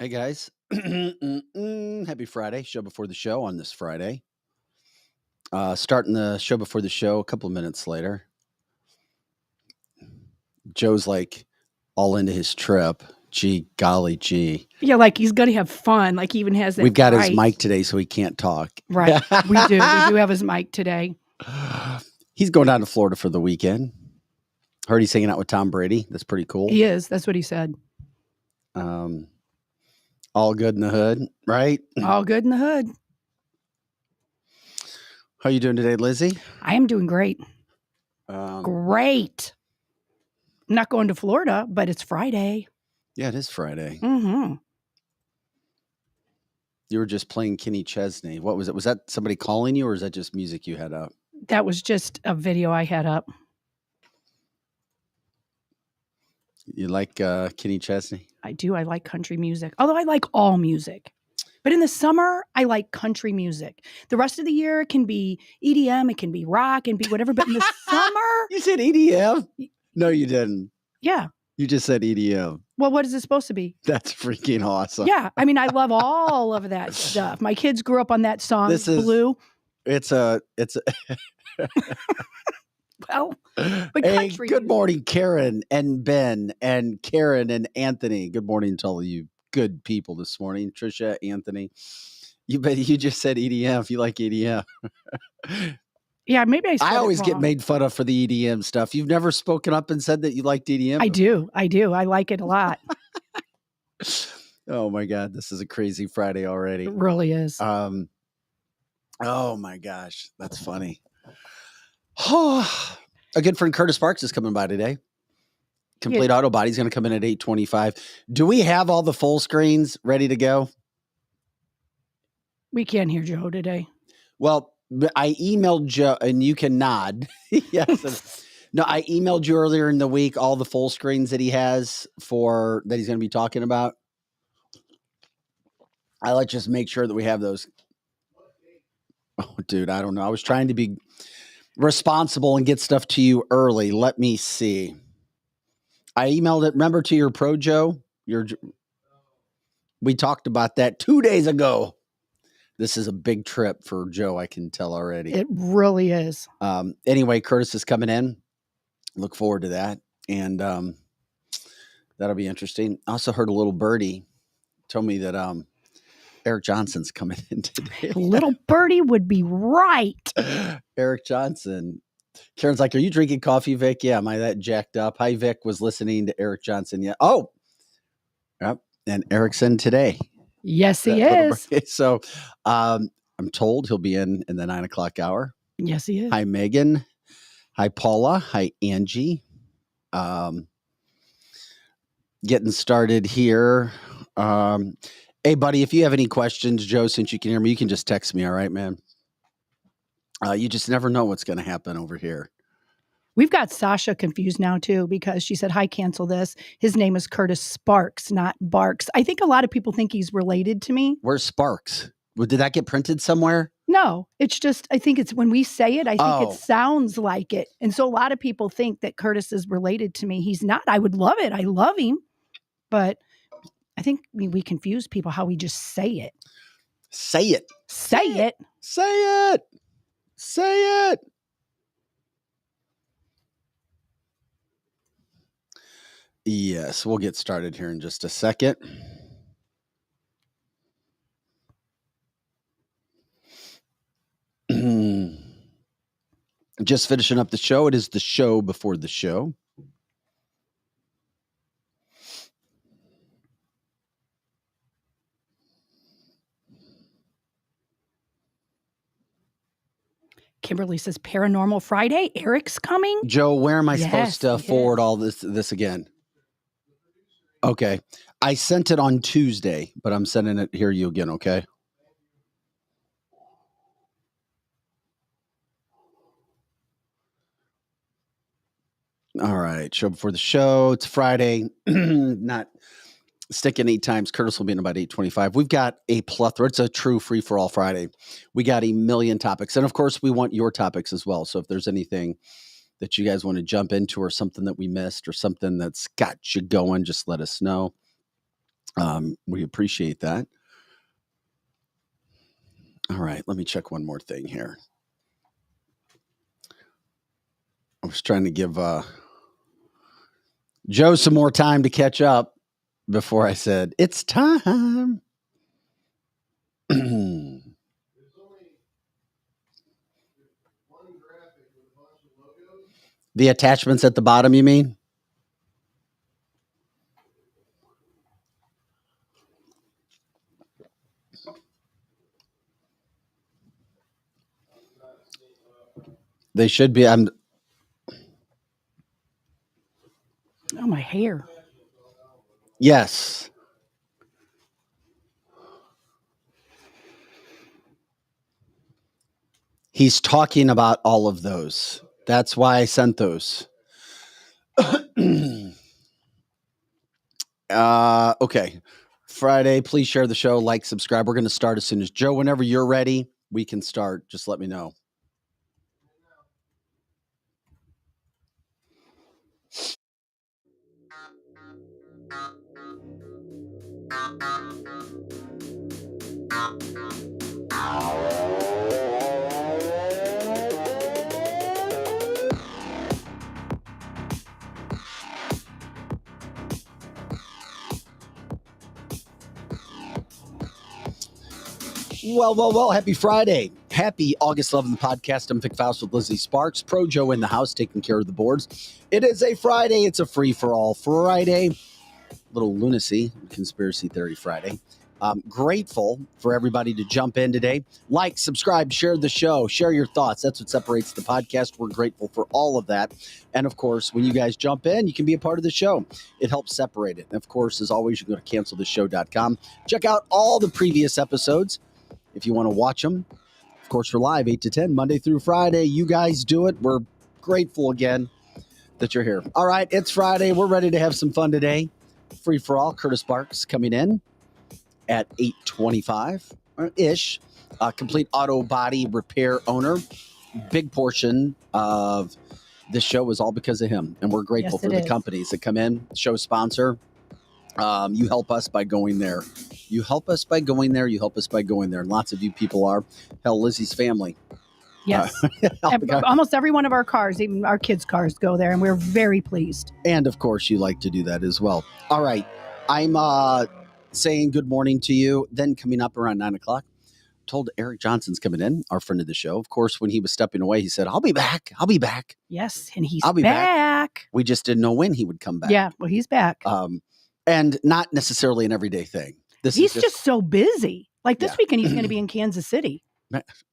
Hey guys. Happy Friday. Show before the show on this Friday. Starting the show before the show a couple of minutes later. Joe's like all into his trip. Gee, golly gee. Yeah, like he's gonna have fun. Like he even has that. We've got his right. mic today, so he can't talk. Right. We do. We do have his mic today. He's going down to Florida for the weekend. Heard he's hanging out with Tom Brady. That's pretty cool. He is. That's what he said. All good in the hood, right? All good in the hood. How you doing today, Lizzie? I am doing great. Great. I'm not going to Florida, but it's Friday. Yeah, it is Friday. Mm-hmm. You were just playing Kenny Chesney. What was it? Was that somebody calling you, or is that just music you had up? That was just a video I had up. You like Kenny Chesney? I do. I like country music, although I like all music. But in the summer, I like country music. The rest of the year, it can be EDM, it can be rock, and be whatever. But in the summer... You said EDM? No, you didn't. Yeah. You just said EDM. Well, what is it supposed to be? That's freaking awesome. Yeah. I mean, I love all of that stuff. My kids grew up on that song, Blue. It's a... Well, but hey, country good music. morning, Karen and Ben and Karen and Anthony. Good morning to all of you good people this morning. Trisha, Anthony. You just said EDM. If you like EDM. Yeah, maybe I said I always it get wrong. made fun of for the EDM stuff. You've never spoken up and said that you liked EDM? I do. I like it a lot. Oh my God, this is a crazy Friday already. It really is. Oh my gosh, that's funny. A good friend Kurtis Barks is coming by today. Complete Auto Body's going to come in at 8:25. Do we have all the full screens ready to go? We can't hear Joe today. Well, I emailed Joe, and you can nod. Yes. No, I emailed you earlier in the week all the full screens that he has that he's going to be talking about. Let's just make sure that we have those. Oh, dude, I don't know. I was trying to be responsible and get stuff to you early. Let me see. I emailed it. Remember to your pro Joe? We talked about that 2 days ago. This is a big trip for Joe. I can tell already. It really is. Anyway, Kurtis is coming in. Look forward to that. And that'll be interesting. I also heard a little birdie told me that Eric Johnson's coming in today. Little birdie would be right. Eric Johnson. Karen's like, are you drinking coffee, Vic? Yeah, am I that jacked up? Hi, Vic was listening to Eric Johnson. Yeah. Oh, yep. And Eric's in today. Yes, he is. So I'm told he'll be in the 9 o'clock hour. Yes, he is. Hi, Megan. Hi, Paula. Hi, Angie. Getting started here. Hey, buddy, if you have any questions, Joe, since you can hear me, you can just text me. All right, man. You just never know what's going to happen over here. We've got Sasha confused now, too, because she said, hi, cancel this. His name is Kurtis Sparks, not Barks. I think a lot of people think he's related to me. Where's Sparks? Well, did that get printed somewhere? No, it's just, I think it's when we say it, I think it sounds like it. And so a lot of people think that Kurtis is related to me. He's not. I would love it. I love him. But I think we confuse people how we just say it. Say it. Say it. Say it. Say it. Yes, we'll get started here in just a second. Just finishing up the show. It is the show before the show. Kimberly says, Paranormal Friday. Eric's coming. Joe, where am I supposed to forward all this again? Okay. I sent it on Tuesday, but I'm sending it here you again, okay? All right. Show before the show. It's Friday. Not sticking 8 times. Kurtis will be in about 8:25. We've got a plethora. It's a true free-for-all Friday. We got a million topics. And, of course, we want your topics as well. So if there's anything that you guys want to jump into or something that we missed or something that's got you going, just let us know. We appreciate that. All right, let me check one more thing here. I was trying to give Joe some more time to catch up before I said, it's time. The attachments at the bottom, you mean? They should be. Oh, my hair. Yes. He's talking about all of those. That's why I sent those. Okay. Friday, please share the show, like, subscribe. We're going to start as soon as Joe, whenever you're ready, we can start. Just let me know. Well, happy Friday. Happy August 11th podcast. I'm Vic Faust with Lizzie Sparks. Pro Joe in the house taking care of the boards. It is a Friday. It's a free-for-all Friday. Little lunacy, conspiracy theory Friday. Grateful for everybody to jump in today. Like, subscribe, share the show, share your thoughts. That's what separates the podcast. We're grateful for all of that. And of course, when you guys jump in, you can be a part of the show. It helps separate it. And of course, as always, you can go to canceltheshow.com. Check out all the previous episodes if you want to watch them. Of course, we're live 8 to 10, Monday through Friday. You guys do it. We're grateful again that you're here. All right, it's Friday. We're ready to have some fun today. Free for all. Kurtis Barks coming in at 8:25-ish. Complete auto body repair owner. Big portion of this show is all because of him. And we're grateful for the companies that come in, show sponsor. You help us by going there. You help us by going there. You help us by going there. And lots of you people are. Hell, Lizzie's family. Yes. Almost every one of our cars, even our kids' cars, go there. And we're very pleased. And of course, you like to do that as well. All right. I'm saying good morning to you. Then coming up around 9 o'clock, told Eric Johnson's coming in, our friend of the show. Of course, when he was stepping away, he said, I'll be back. I'll be back. Yes. And he's back. We just didn't know when he would come back. Yeah. Well, he's back. And not necessarily an everyday thing. He's just so busy. Like this weekend, he's going to be in Kansas City.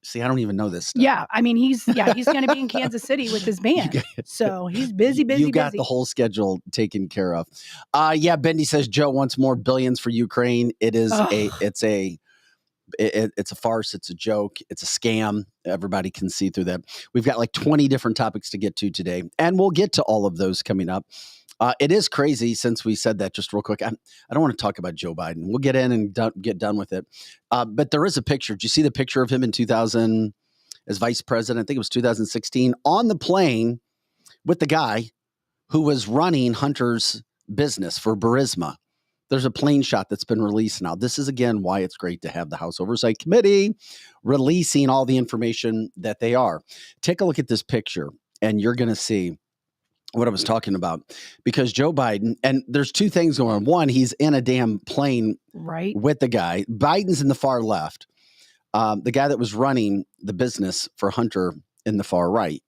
See, I don't even know this stuff. Yeah. I mean, he's going to be in Kansas City with his band. So he's busy. You got the whole schedule taken care of. Bendy says Joe wants more billions for Ukraine. It is it's a farce. It's a joke. It's a scam. Everybody can see through that. We've got like 20 different topics to get to today, and we'll get to all of those coming up. It is crazy since we said that just real quick. I don't want to talk about Joe Biden. We'll get in and get done with it. But there is a picture. Did you see the picture of him in 2000 as vice president? I think it was 2016 on the plane with the guy who was running Hunter's business for Burisma. There's a plane shot that's been released now. This is, again, why it's great to have the House Oversight Committee releasing all the information that they are. Take a look at this picture, and you're going to see what I was talking about, because Joe Biden, and there's two things going on. One, he's in a damn plane with the guy. Biden's in the far left. The guy that was running the business for Hunter in the far right,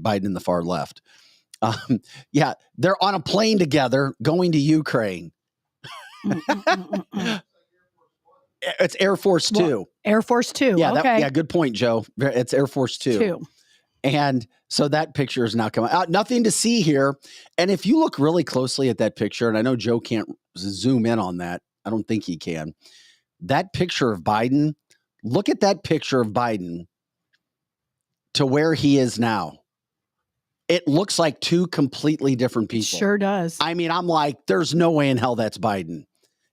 Biden in the far left. They're on a plane together going to Ukraine. It's Air Force Two. Air Force Two. Yeah, okay. Good point, Joe. It's Air Force Two. And so that picture is now coming out. Nothing to see here. And if you look really closely at that picture, and I know Joe can't zoom in on that. I don't think he can. That picture of Biden, look at that picture of Biden to where he is now. It looks like two completely different people. It sure does. I mean, I'm like, there's no way in hell that's Biden.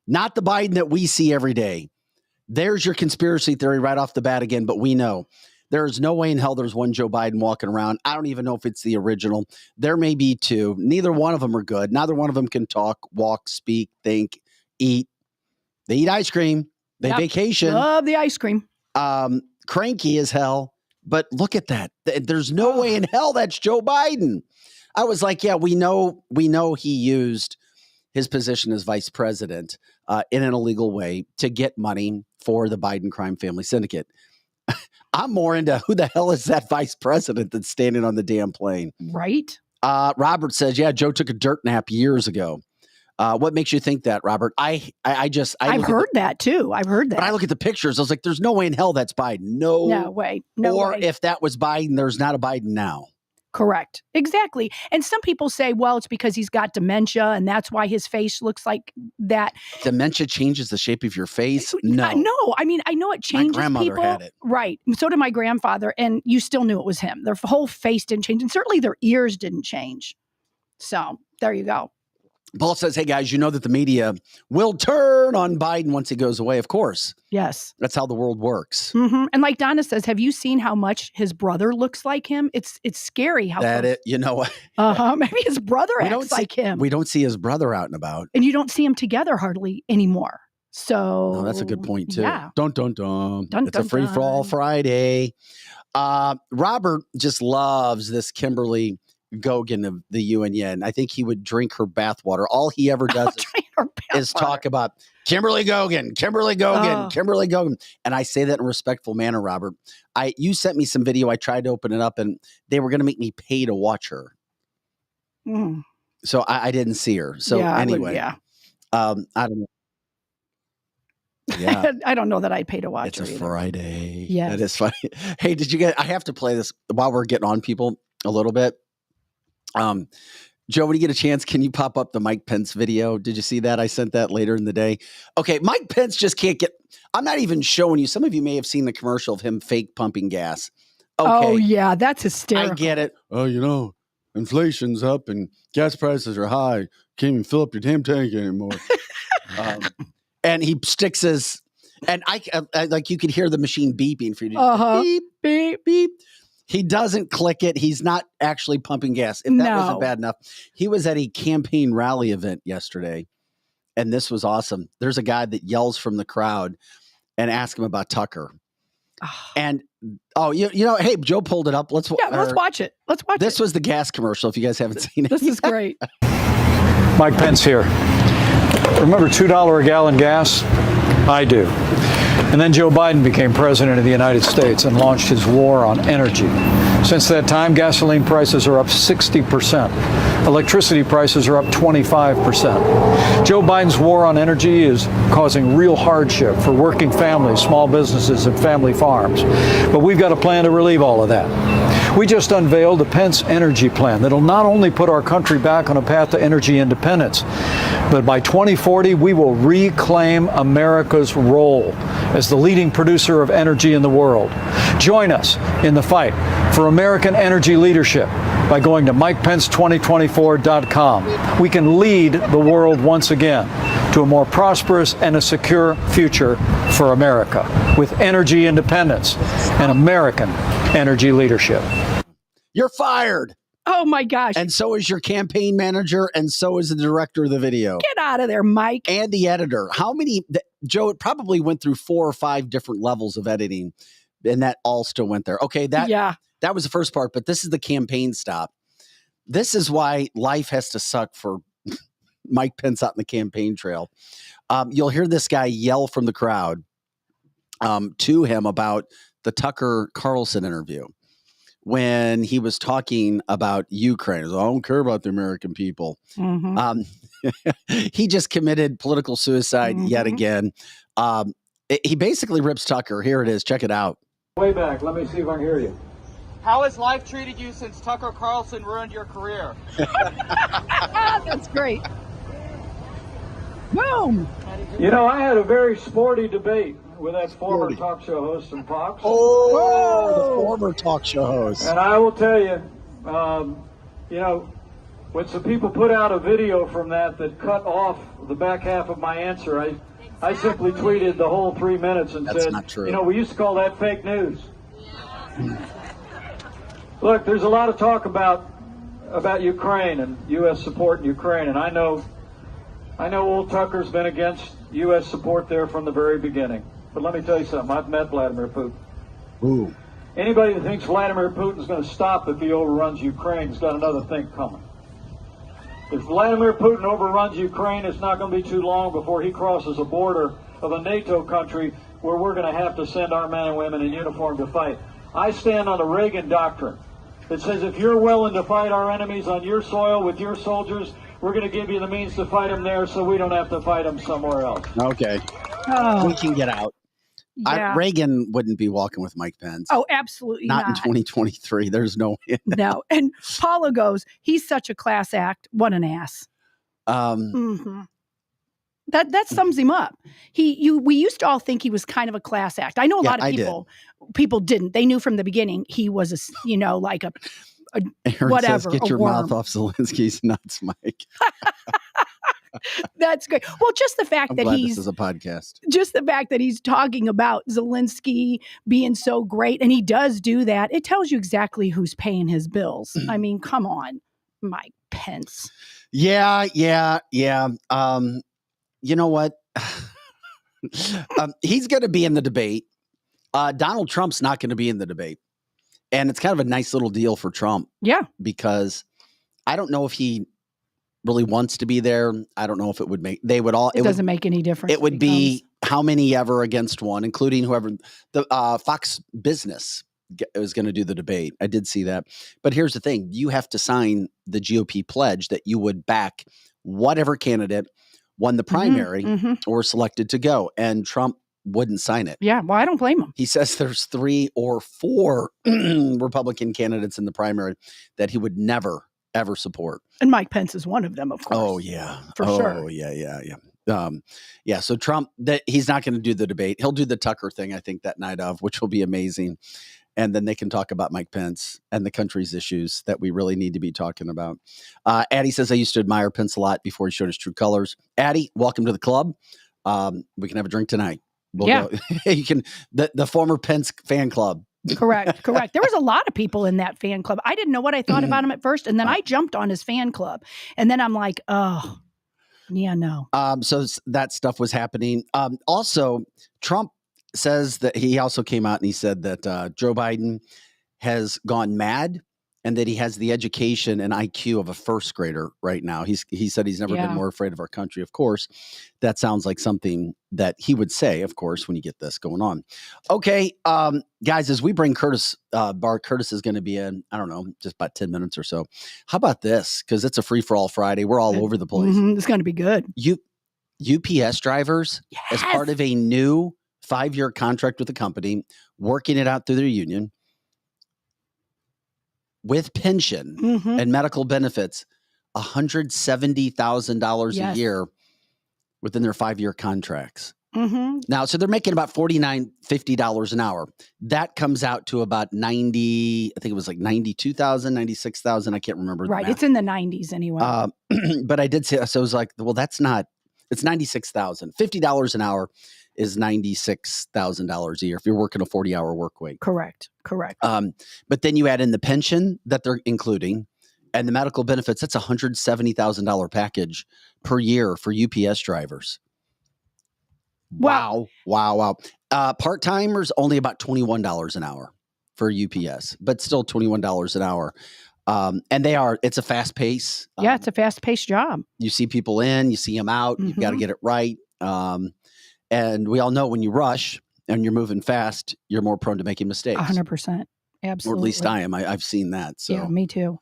Not the Biden that we see every day. There's your conspiracy theory right off the bat again, but we know. There's no way in hell there's one Joe Biden walking around. I don't even know if it's the original. There may be two. Neither one of them are good. Neither one of them can talk, walk, speak, think, eat, They eat ice cream. They vacation. Love the ice cream. Cranky as hell. But look at that. There's no way in hell that's Joe Biden. I was like, yeah, we know he used his position as vice president in an illegal way to get money for the Biden crime family syndicate. I'm more into who the hell is that vice president that's standing on the damn plane? Right. Robert says, yeah, Joe took a dirt nap years ago. What makes you think that, Robert? I've heard that too. I've heard that. But I look at the pictures. I was like, there's no way in hell that's Biden. No way. Or if that was Biden, there's not a Biden now. Correct. Exactly. And some people say, well, it's because he's got dementia and that's why his face looks like that. Dementia changes the shape of your face? No. No. I mean, I know it changes. My grandmother people. had it. Right. So did my grandfather. And you still knew it was him. Their whole face didn't change. And certainly their ears didn't change. So there you go. Paul says, hey, guys, you know that the media will turn on Biden once he goes away. Of course. Yes. That's how the world works. Mm-hmm. And like Donna says, have you seen how much his brother looks like him? It's scary how you know what? Maybe his brother acts like him. We don't see his brother out and about. And you don't see him together hardly anymore. So that's a good point, too. Yeah. Dun, dun, dun. It's a free-for-all Friday. Robert just loves this Kimberly Gogan of the UN. I think he would drink her bathwater. All he ever does is talk about Kimberly Gogan. And I say that in a respectful manner, Robert. You sent me some video. I tried to open it up and they were going to make me pay to watch her. Mm. So I didn't see her. So anyway, I don't know. Yeah. I don't know that I'd pay to watch her. It's a Friday. Yeah. That is funny. Hey, I have to play this while we're getting on people a little bit. Joe, when you get a chance, can you pop up the Mike Pence video? Did you see that? I sent that later in the day. Okay, Mike Pence just can't I'm not even showing you. Some of you may have seen the commercial of him fake pumping gas. Okay. Oh, yeah, that's hysterical. I get it. Oh, inflation's up and gas prices are high. Can't even fill up your damn tank anymore. And he sticks his, and I like you could hear the machine beeping for you to beep, beep, beep. He doesn't click it. He's not actually pumping gas. If that wasn't bad enough, he was at a campaign rally event yesterday, and this was awesome. There's a guy that yells from the crowd and asks him about Tucker. And hey, Joe pulled it up. Let's watch it. This was the gas commercial. If you guys haven't seen it, this is great. Mike Pence here. Remember $2 a gallon gas? I do. And then Joe Biden became president of the United States and launched his war on energy. Since that time, gasoline prices are up 60%. Electricity prices are up 25%. Joe Biden's war on energy is causing real hardship for working families, small businesses, and family farms. But we've got a plan to relieve all of that. We just unveiled the Pence Energy Plan that'll not only put our country back on a path to energy independence, but by 2040, we will reclaim America's role as the leading producer of energy in the world. Join us in the fight for American energy leadership by going to MikePence2024.com. We can lead the world once again to a more prosperous and a secure future for America with energy independence and American energy leadership. You're fired. Oh my gosh. And so is your campaign manager, and so is the director of the video. Get out of there, Mike. And the editor. Joe, it probably went through 4 or 5 different levels of editing, and that all still went there. Okay, that was the first part, but this is the campaign stop. This is why life has to suck for Mike Pence out in the campaign trail. You'll hear this guy yell from the crowd to him about the Tucker Carlson interview when he was talking about Ukraine. I don't care about the American people. Mm-hmm. He just committed political suicide yet again. He basically rips Tucker. Here it is. Check it out. Way back. Let me see if I can hear you. How has life treated you since Tucker Carlson ruined your career? That's great. Boom. I had a very sporty debate with that former talk show host from Fox. The former talk show host. And I will tell you, when some people put out a video from that cut off the back half of my answer, I simply tweeted the whole 3 minutes and said, not true. We used to call that fake news. Look, there's a lot of talk about Ukraine and U.S. support in Ukraine, and I know old Tucker's been against U.S. support there from the very beginning. But let me tell you something. I've met Vladimir Putin. Ooh. Anybody that thinks Vladimir Putin's going to stop if he overruns Ukraine has got another thing coming. If Vladimir Putin overruns Ukraine, it's not going to be too long before he crosses a border of a NATO country where we're going to have to send our men and women in uniform to fight. I stand on the Reagan doctrine that says if you're willing to fight our enemies on your soil with your soldiers, we're going to give you the means to fight them there so we don't have to fight them somewhere else. Okay. Oh, We can get out. yeah. Reagan wouldn't be walking with Mike Pence. Oh, absolutely Not in 2023. There's no way. No. And Paula goes, he's such a class act. What an ass. Um, That sums him up. We used to all think he was kind of a class act. I know a lot of people didn't. They knew from the beginning he was like a Aaron whatever. says, get a your worm. mouth off Zelensky's nuts, Mike. That's great. Well, just the fact I'm that glad this is a podcast. just the fact that he's talking about Zelensky being so great, and he does do that, it tells you exactly who's paying his bills. I mean, come on, Mike Pence. Yeah. You know what? He's going to be in the debate. Donald Trump's not going to be in the debate. And it's kind of a nice little deal for Trump. Yeah. Because I don't know if he really wants to be there. I don't know if it would make, It doesn't make any difference. It would be how many ever against one, including whoever the Fox Business was going to do the debate. I did see that. But here's the thing. You have to sign the GOP pledge that you would back whatever candidate won the primary or selected to go. And Trump wouldn't sign it. Yeah. Well, I don't blame him. He says there's 3 or 4 Republican candidates in the primary that he would never, ever support. And Mike Pence is one of them, of course. Oh, yeah. For sure. Oh, yeah. So Trump, he's not going to do the debate. He'll do the Tucker thing, I think, that night of, which will be amazing. And then they can talk about Mike Pence and the country's issues that we really need to be talking about. Addie says, I used to admire Pence a lot before he showed his true colors. Addie, welcome to the club. We can have a drink tonight. Go. You can, the former Pence fan club. Correct. There was a lot of people in that fan club. I didn't know what I thought about him at first. And then I jumped on his fan club. And then I'm like, oh, yeah, no. So that stuff was happening. Also, Trump says that he also came out and he said that Joe Biden has gone mad and that he has the education and IQ of a first grader right now. He said he's never been more afraid of our country. Of course, that sounds like something that he would say, of course, when you get this going on. Okay, guys, as we bring Kurtis Barks, Kurtis is going to be in, I don't know, just about 10 minutes or so. How about this? Because it's a free-for-all Friday. We're all over the place. It's going to be good. UPS drivers, as part of a new 5-year contract with the company, working it out through their union, with pension and medical benefits, $170,000 a year within their 5-year contracts. Now, so they're making about $49.50 an hour. That comes out to about 90, I think it was like 92,000, 96,000. I can't remember. Right. It's in the 90s anyway. But I did say, so I was like, well, that's not, it's 96,000. $50 an hour is $96,000 a year if you're working a 40-hour work week. Correct. But then you add in the pension that they're including and the medical benefits. That's $170,000 package per year for UPS drivers. Wow. Part-timers only about $21 an hour for UPS, but still $21 an hour. And it's a fast pace. It's a fast paced job. You see people in, you see them out, you've got to get it right. And we all know when you rush and you're moving fast, you're more prone to making mistakes. 100%. Absolutely. Or at least I am. I've seen that. So. Yeah, me too.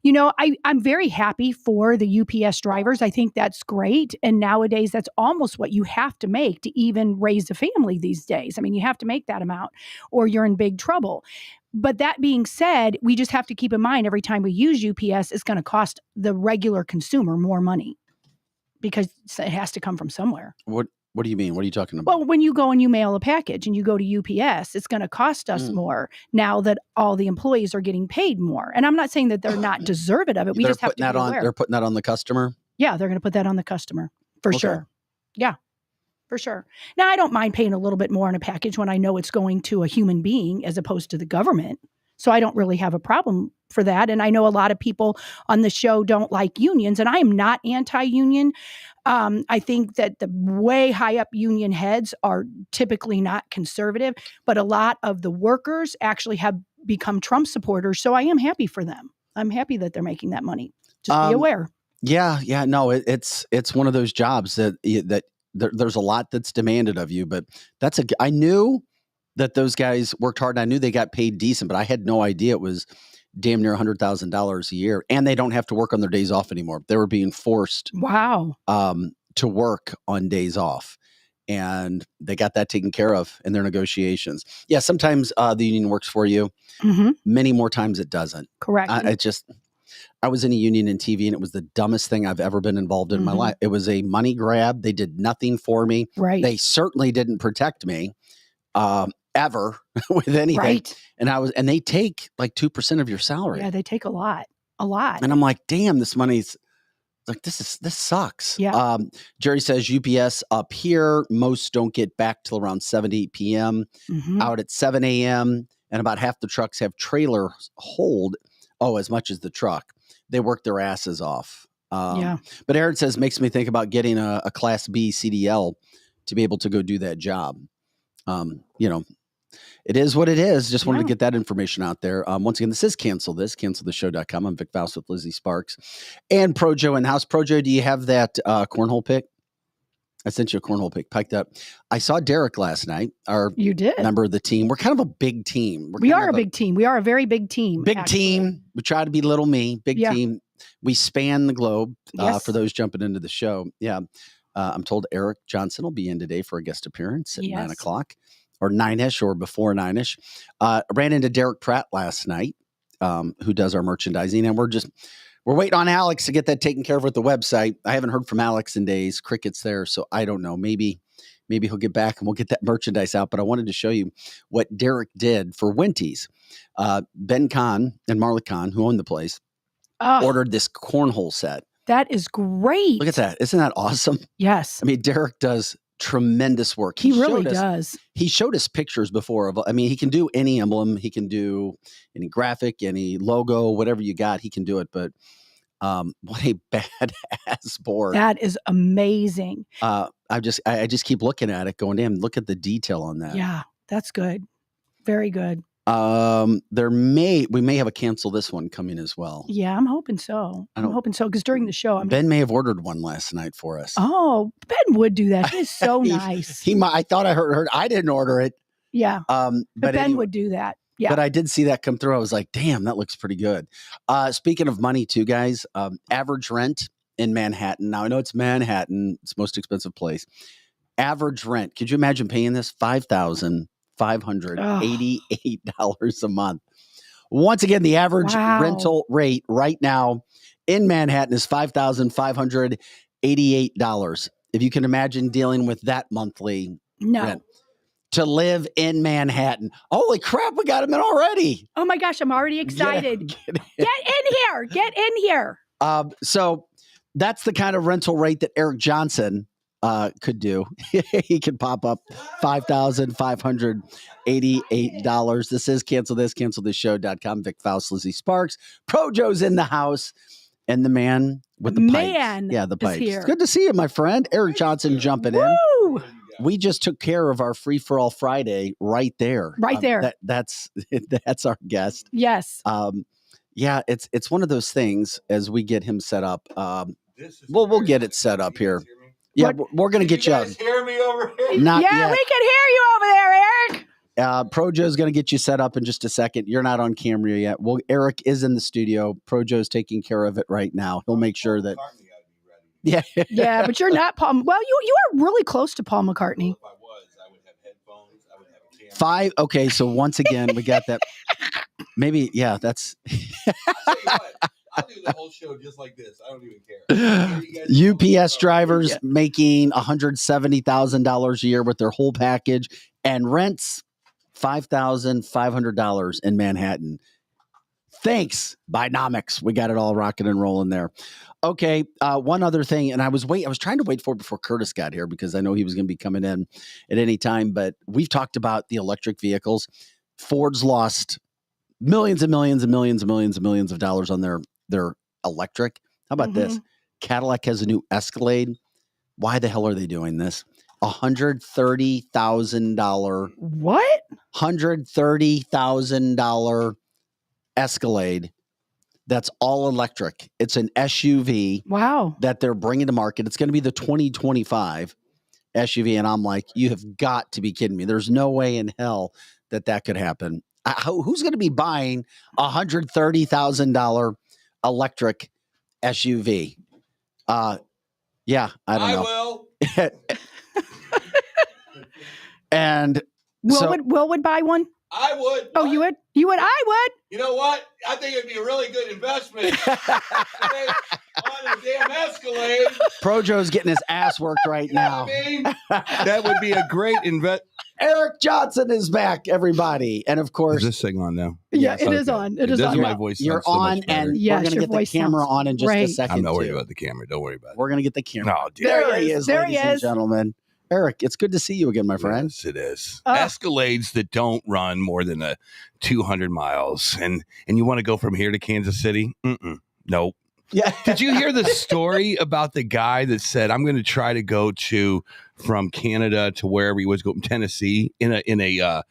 I'm very happy for the UPS drivers. I think that's great. And nowadays, that's almost what you have to make to even raise a family these days. I mean, you have to make that amount or you're in big trouble. But that being said, we just have to keep in mind every time we use UPS, it's going to cost the regular consumer more money because it has to come from somewhere. What do you mean? What are you talking about? Well, when you go and you mail a package and you go to UPS, it's going to cost us more now that all the employees are getting paid more. And I'm not saying that they're not deserving of it. We just have to be aware. They're putting that on the customer? Yeah, they're going to put that on the customer for sure. Yeah, for sure. Now, I don't mind paying a little bit more on a package when I know it's going to a human being as opposed to the government. So I don't really have a problem for that. And I know a lot of people on the show don't like unions, and I am not anti-union. I think that the way high up union heads are typically not conservative, but a lot of the workers actually have become Trump supporters. So I am happy for them. I'm happy that they're making that money. Just be aware. Yeah. No, it's one of those jobs that there's a lot that's demanded of you, but I knew that those guys worked hard. And I knew they got paid decent, but I had no idea it was damn near $100,000 a year, and they don't have to work on their days off anymore. They were being forced, to work on days off, and they got that taken care of in their negotiations. Yeah, sometimes the union works for you. Mm-hmm. Many more times it doesn't. Correct. I was in a union in TV, and it was the dumbest thing I've ever been involved in my life. It was a money grab. They did nothing for me. Right. They certainly didn't protect me. Ever with anything. Right. And they take like 2% of your salary. Yeah, they take a lot. And I'm like, damn, this money's like, this sucks. Yeah. Jerry says UPS up here, most don't get back till around 7 to 8 p.m. Out at 7 a.m. And about half the trucks have trailer hold. Oh, as much as the truck. They work their asses off. But Aaron says, makes me think about getting a Class B CDL to be able to go do that job. It is what it is. Just wanted to get that information out there. Once again, this is canceltheshow.com. I'm Vic Faust with Lizzie Sparks and Projo in house. Projo, do you have that cornhole pick? I sent you a cornhole pick piked up. I saw Derek last night. You did. Member of the team. We're kind of a big team. We are a big team. We are a very big team. Big team. We try to be little me. Big team. We span the globe for those jumping into the show. Yeah. I'm told Eric Johnson will be in today for a guest appearance at 9 o'clock. Or 9-ish or before 9-ish. Ran into Derek Pratt last night, who does our merchandising. And we're waiting on Alex to get that taken care of with the website. I haven't heard from Alex in days. Cricket's there. So I don't know. Maybe he'll get back and we'll get that merchandise out. But I wanted to show you what Derek did for Winty's. Ben Kahn and Marla Kahn, who own the place, ordered this cornhole set. That is great. Look at that. Isn't that awesome? Yes. I mean, Derek does tremendous work. He really does. He showed us pictures before he can do any emblem. He can do any graphic, any logo, whatever you got, he can do it. But what a badass board. That is amazing. I just keep looking at it going, damn, look at the detail on that. Yeah, that's good. Very good. We may have a cancel this one coming as well. Yeah, I'm hoping so. I'm hoping so because during the show, Ben may have ordered one last night for us. Oh, Ben would do that. He's so nice. I thought I heard. I didn't order it. Yeah. But Ben anyway, would do that. Yeah. But I did see that come through. I was like, damn, that looks pretty good. Speaking of money too, guys, average rent in Manhattan. Now I know it's Manhattan. It's the most expensive place. Average rent. Could you imagine paying this? $5,588 a month. Once again, the average rental rate right now in Manhattan is $5,588. If you can imagine dealing with that monthly rent to live in Manhattan. Holy crap, we got him in already. Oh my gosh, I'm already excited. Get in here. So that's the kind of rental rate that Eric Johnson could do. He could pop up $5,588. This is canceltheshow.com. Vic Faust, Lizzie Sparks. Projo's in the house. And the man with the pipes. Yeah, the pipes. It's good to see you, my friend. Eric Johnson jumping in. We just took care of our Free for All Friday right there. Right there. That's our guest. Yes. Yeah, it's one of those things as we get him set up. We'll get it set up here. Yeah, we're going to get you. Can you guys hear me over here? Not yet. We can hear you over there, Eric. Projo's going to get you set up in just a second. You're not on camera yet. Eric is in the studio. Projo's taking care of it right now. He'll make sure that. Yeah. Yeah, but you're not Paul. Well, you are really close to Paul McCartney. If I was, I would have headphones. I would have a camera. Okay, so once again, we got that. Maybe, yeah, that's. I'll tell you what, I'll do the whole show just like this. I don't even UPS care. drivers making $170,000 a year with their whole package and rents $5,500 in Manhattan. Thanks, Binomics. We got it all rocking and rolling there. Okay, one other thing, and I was trying to wait for it before Kurtis got here because I know he was going to be coming in at any time, but we've talked about the electric vehicles. Ford's lost millions and millions and millions and millions and millions of dollars on their electric. How about this? Cadillac has a new Escalade. Why the hell are they doing this? $130,000. What? $130,000 Escalade. That's all electric. It's an SUV. Wow. That they're bringing to market. It's going to be the 2025 SUV. And I'm like, you have got to be kidding me. There's no way in hell that could happen. Who's going to be buying $130,000 electric SUV? Yeah, I don't know. Will. And Will would buy one? I would. Oh, you would? You would? I would. You know what? I think it'd be a really good investment. On a damn Escalade. Projo's getting his ass worked right now. I mean, that would be a great investment. Eric Johnson is back, everybody. And of course, Is this thing on now? Yeah, it is on. It is on. My voice. You're so on, much better. and Yes, we're going to your get the voice camera sounds on in just great. a second. I'm not worried too. about the camera. Don't worry about it. We're going to get the camera. No, dude. There he is, There ladies he and is. gentlemen. Eric, it's good to see you again, my friend. Yes, it is. Oh. Escalades that don't run more than 200 miles. And you want to go from here to Kansas City? Nope. Yeah. Did you hear the story about the guy that said, I'm going to try to go from Canada to wherever he was going, Tennessee, in a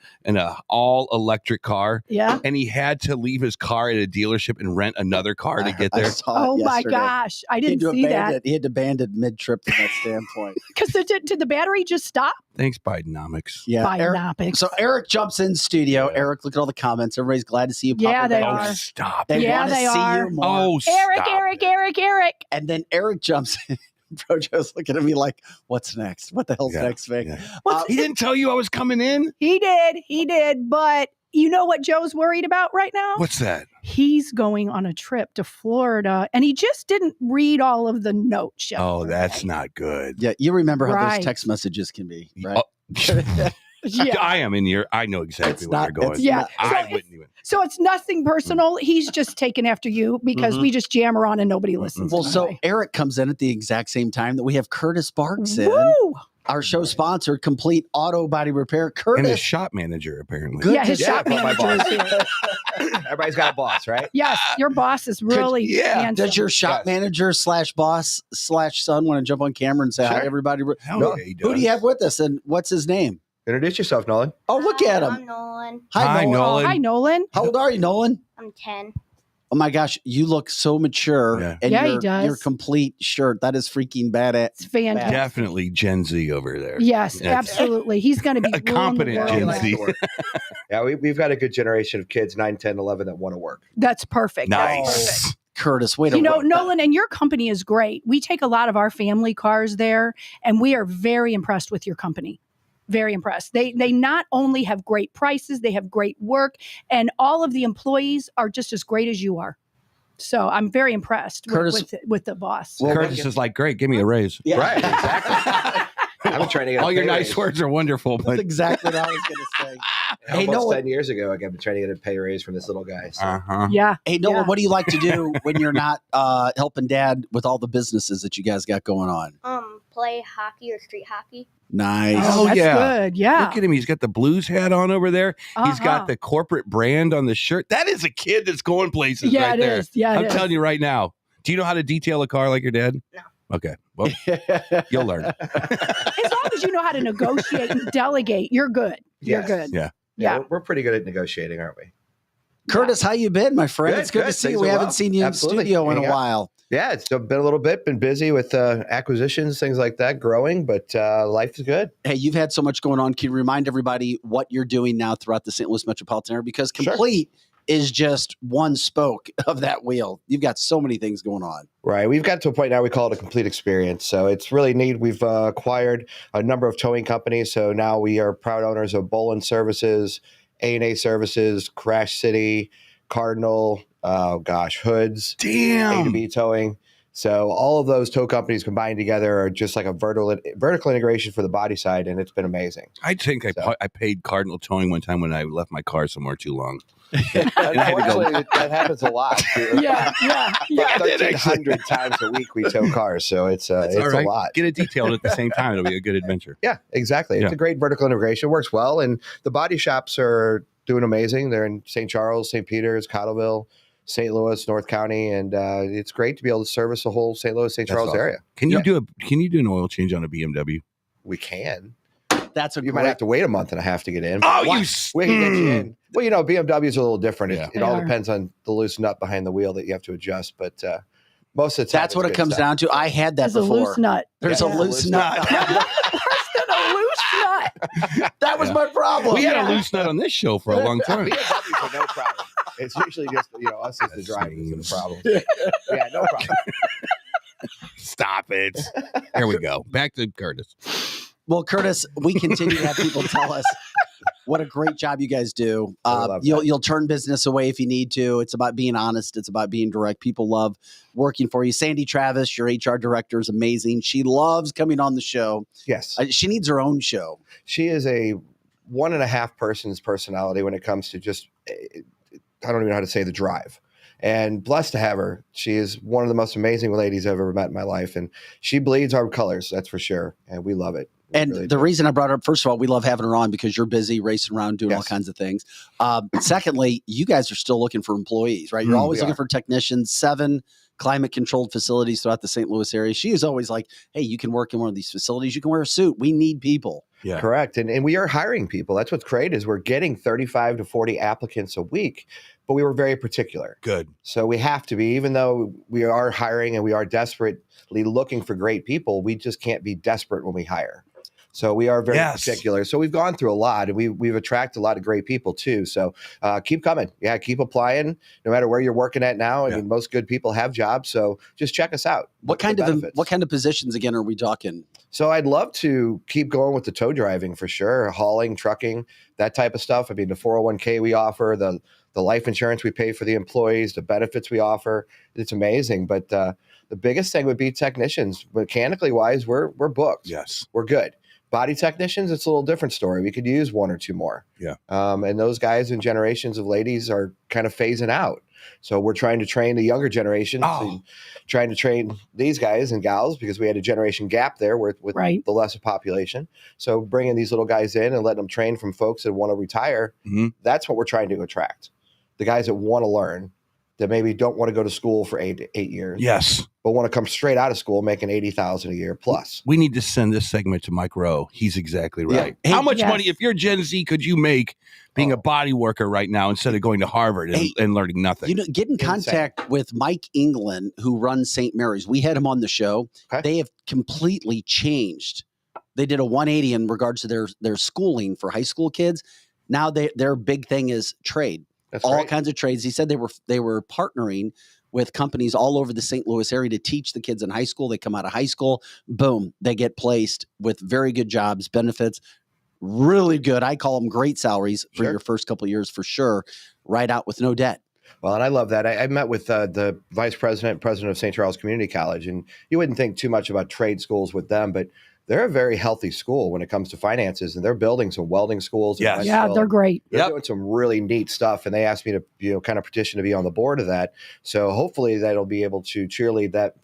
all electric car? Yeah. And he had to leave his car at a dealership and rent another car to get I there. saw it Oh my yesterday. gosh. I He didn't had to see abandon that. it. He had to abandon mid-trip from that standpoint. Because did the battery just stop? Thanks, Bidenomics. Yeah. Eric, Biopics. so Eric jumps in studio. Eric, look at all the comments. Everybody's glad to see you. Yeah, popping they back. are. Oh, stop. They Yeah, want to they see are. you more. Oh, Eric, stop. Eric. And then Eric jumps in. Projo's looking at me like, what's next? What the hell's next, Vic? Yeah. What's He didn't tell you I was coming in? He did. But you know what Joe's worried about right now? What's that? He's going on a trip to Florida, and he just didn't read all of the notes yet. Oh, that's not good. Yeah, you remember how Right. those text messages can be, right? Oh. Yeah. I am in here. I know exactly It's where not- you're going. it's Yeah. not- I So wouldn't even. So it's nothing personal. He's just taking after you because we just jammer on and nobody listens. Well, so anyway. Eric comes in at the exact same time that we have Kurtis Barks in. Woo! Our show sponsor, Complete Auto Body Repair. And his Kurtis, shop manager, apparently. Good Yeah, his to- shop but my manager is boss. here. Everybody's got a boss, right? Yes, your boss is really yeah. handsome. does your shop Yes. manager / boss / son want to jump on camera and say hi, Sure. everybody? Hell No. yeah, he Who do does. you have with us, and what's his name? Introduce yourself, Nolan. Oh, look at I'm him. Nolan. Hi, Nolan. Nolan. Hi, Nolan. How old are you, Nolan? I'm 10. Oh my gosh, you look so mature. Yeah. And Yeah, he your, does. your complete shirt, that is freaking badass. It's fantastic. Definitely Gen Z over there. Yes, Yeah. absolutely. He's going to be A ruling the competent world. Gen Like Z. to work. Yeah, we've got a good generation of kids, 9, 10, 11, that want to work. That's perfect. That's perfect. Nice. Curtis, wait a You know, minute. Nolan, and your company is great. We take a lot of our family cars there, and we are very impressed with your company. Very impressed. They not only have great prices, they have great work, and all of the employees are just as great as you are. So I'm very impressed Curtis- with the boss. Well, Curtis is like, great, give me a raise. Yeah. Right, exactly. I've been trying to get All a your pay nice raise. words are wonderful, That's but exactly what I was going to say. Hey, Almost Nolan. 10 years ago, I've been trying to get a pay raise from this little guy. So. uh-huh. Yeah. Hey, Nolan, Yeah. what do you like to do when you're not helping Dad with all the businesses that you guys got going on? Play hockey or street hockey. Nice. Oh, that's yeah. good. Yeah. Look at him. He's got the Blues hat on over there. He's Uh-huh. got the corporate brand on the shirt. That is a kid that's going places Yeah, right it there. is. Yeah, I'm it telling is. you right now. Do you know how to detail a car like your dad? No. Okay. Well, you'll learn. As long as you know how to negotiate and delegate, you're good. You're Yes. good. Yeah. Yeah. We're pretty good at negotiating, aren't we? Curtis, how you been, my friend? Good, It's good to good. see you. Things We are haven't well. seen you Absolutely. in studio in a Hang out. while. Yeah, it's been a little bit, been busy with acquisitions, things like that, growing, but life is good. Hey, you've had so much going on. Can you remind everybody what you're doing now throughout the St. Louis metropolitan area? Because Sure. Complete is just one spoke of that wheel. You've got so many things going on. Right. We've got to a point now we call it a complete experience. So it's really neat. We've acquired a number of towing companies. So now we are proud owners of Bolin Services, A&A Services, Crash City, Cardinal, Hoods, A to Damn. B Towing. So all of those tow companies combined together are just like a vertical integration for the body side, and it's been amazing. I think So- I paid Cardinal Towing one time when I left my car somewhere too long. I had to go- Unfortunately, that happens a lot. Yeah. Yeah. Yeah. I did, actually. 1,300 times a week we tow cars, so it's That's all right. a lot. Get it detailed at the same time. It'll be a good adventure. Yeah, exactly. Yeah. It's a great vertical integration. It works well, and the body shops are doing amazing. They're in St. Charles, St. Peter's, Cottleville, St. Louis, North County, and it's great to be able to service the whole St. Louis, St. Charles area. Can you do an oil change on a BMW? We can. You might have to wait a month and a half to get in. Oh, we can get you in. Well, BMWs are a little different. Yeah. It all depends on the loose nut behind the wheel that you have to adjust. But most of the time, that's what it comes down to. I had that There's before. a loose nut. There's a loose nut. Worse than a loose nut. That was my problem. We had a loose nut on this show for a long time. BMWs are no problem. It's usually just us as the drivers are the problem. Yeah, no problem. Stop it. There we go. Back to Kurtis. Well, Kurtis, we continue to have people tell us what a great job you guys do. You'll turn business away if you need to. It's about being honest. It's about being direct. People love working for you. Sandy Travis, your HR director, is amazing. She loves coming on the show. Yes. She needs her own show. She is a 1.5 person's personality when it comes to just, I don't even know how to say the drive. And blessed to have her. She is one of the most amazing ladies I've ever met in my life. And she bleeds our colors, that's for sure. And we love it. And the reason I brought her up, first of all, we love having her on because you're busy racing around doing all kinds of things. Secondly, you guys are still looking for employees, right? You're always looking for technicians, 7 climate-controlled facilities throughout the St. Louis area. She is always like, hey, you can work in one of these facilities. You can wear a suit. We need people. Yeah. Correct. And we are hiring people. That's what's great is we're getting 35 to 40 applicants a week, but we were very particular. Good. So we have to be, even though we are hiring and we are desperately looking for great people, we just can't be desperate when we hire. So we are very particular. So we've gone through a lot, and we've attracted a lot of great people too. So keep coming. Yeah, keep applying no matter where you're working at now. I mean, most good people have jobs. So just check us out. What kind of positions again are we talking? So I'd love to keep going with the tow driving for sure, hauling, trucking, that type of stuff. I mean, the 401k we offer, the life insurance we pay for the employees, the benefits we offer. It's amazing. But the biggest thing would be technicians. Mechanically wise, we're booked. Yes. We're good. Body technicians, it's a little different story. We could use 1 or 2 more. Yeah. And those guys and generations of ladies are kind of phasing out. So we're trying to train the younger generation, trying to train these guys and gals because we had a generation gap there with the lesser population. So bringing these little guys in and letting them train from folks that want to retire, that's what we're trying to attract. The guys that want to learn, that maybe don't want to go to school for 8 years. Yes. But want to come straight out of school making $80,000 a year plus. We need to send this segment to Mike Rowe. He's exactly right. Yeah. How much money, if you're Gen Z, could you make being a body worker right now instead of going to Harvard and learning nothing? Get in contact with Mike England, who runs St. Mary's. We had him on the show. Okay. They have completely changed. They did a 180 in regards to their schooling for high school kids. Now their big thing is trade. That's all kinds of trades. He said they were partnering with companies all over the St. Louis area to teach the kids in high school. They come out of high school, boom, they get placed with very good jobs, benefits, really good. I call them great salaries for your first couple of years for sure, right out with no debt. Well, and I love that. I met with the vice president of St. Charles Community College, and you wouldn't think too much about trade schools with them, but they're a very healthy school when it comes to finances, and they're building some welding schools. Yes. Yeah, they're great. They're doing some really neat stuff, and they asked me to kind of petition to be on the board of that. So hopefully that'll be able to cheerlead that.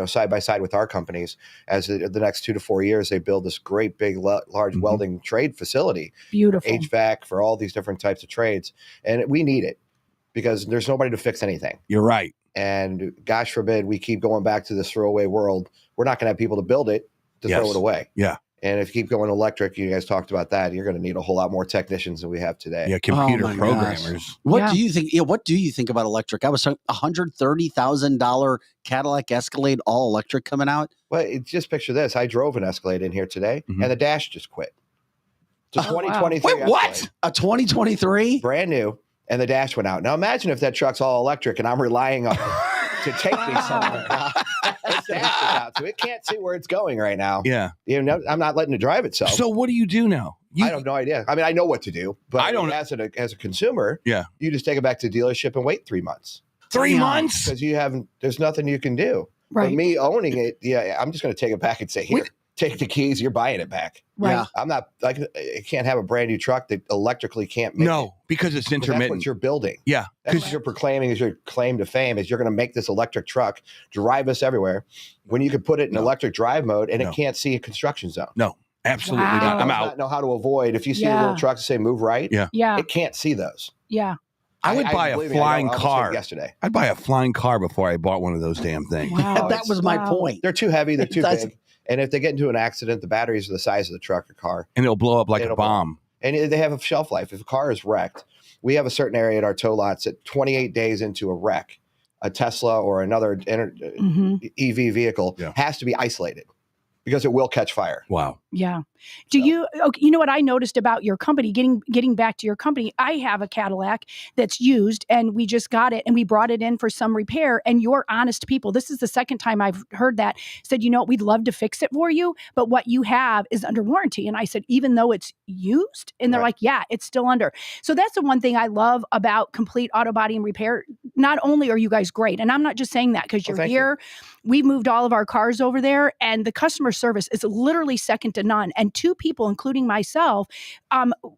Side by side with our companies as the next 2 to 4 years, they build this great big large welding trade facility. Beautiful. HVAC for all these different types of trades, and we need it because there's nobody to fix anything. You're right. And gosh forbid we keep going back to this throwaway world. We're not going to have people to build it. To throw it away. Yeah. And if you keep going electric, you guys talked about that, you're going to need a whole lot more technicians than we have today. Yeah, computer programmers. What do you think? What do you think about electric? I was talking $130,000 Cadillac Escalade all electric coming out. Well, just picture this. I drove an Escalade in here today, and the dash just quit. It's a 2023 Wait, what? A 2023? Brand new, and the dash went out. Now imagine if that truck's all electric and I'm relying on it to take me somewhere. Its dash is out, so it can't see where it's going right now. Yeah. I'm not letting it drive itself. So what do you do now? I have no idea. I mean, I know what to do, but I don't. As a consumer, you just take it back to the dealership and wait 3 months. 3 months? Because there's nothing you can do. Right. But me owning it, I'm just going to take it back and say, here, take the keys. You're buying it back. Right. Yeah. I'm not like I can't have a brand new truck that electrically can't make it. Because it's intermittent. That's what you're building. Yeah. That's what you're proclaiming as your claim to fame is you're going to make this electric truck drive us everywhere when you could put it in electric drive mode and it can't see a construction zone. No. Absolutely Wow. not. I'm Does out. not know how to avoid. If you see the Yeah. little trucks that say move right, Yeah. it can't see those. Yeah. I would buy a believe me, I flying almost hit car. yesterday. I'd buy a flying car before I bought one of those damn things. Wow. That was my point. They're too heavy. They're too That's- big. And if they get into an accident, the batteries are the size of the truck or car. And it'll blow up like a It'll blow bomb. And they have a shelf life. If a car is wrecked, we have a certain area at our tow lots at 28 days into a wreck, a Tesla or another EV vehicle has to be isolated because it will catch fire. Wow. Yeah. You know what I noticed about your company, getting back to your company, I have a Cadillac that's used and we just got it and we brought it in for some repair, and you're honest people. This is the second time I've heard that. Said, we'd love to fix it for you, but what you have is under warranty. And I said, even though it's used? And they're like, yeah, it's still under. So that's the one thing I love about Complete Auto Body and Repair. Not only are you guys great, and I'm not just saying that because you're here. We moved all of our cars over there, and the customer service is literally second to none. And two people, including myself,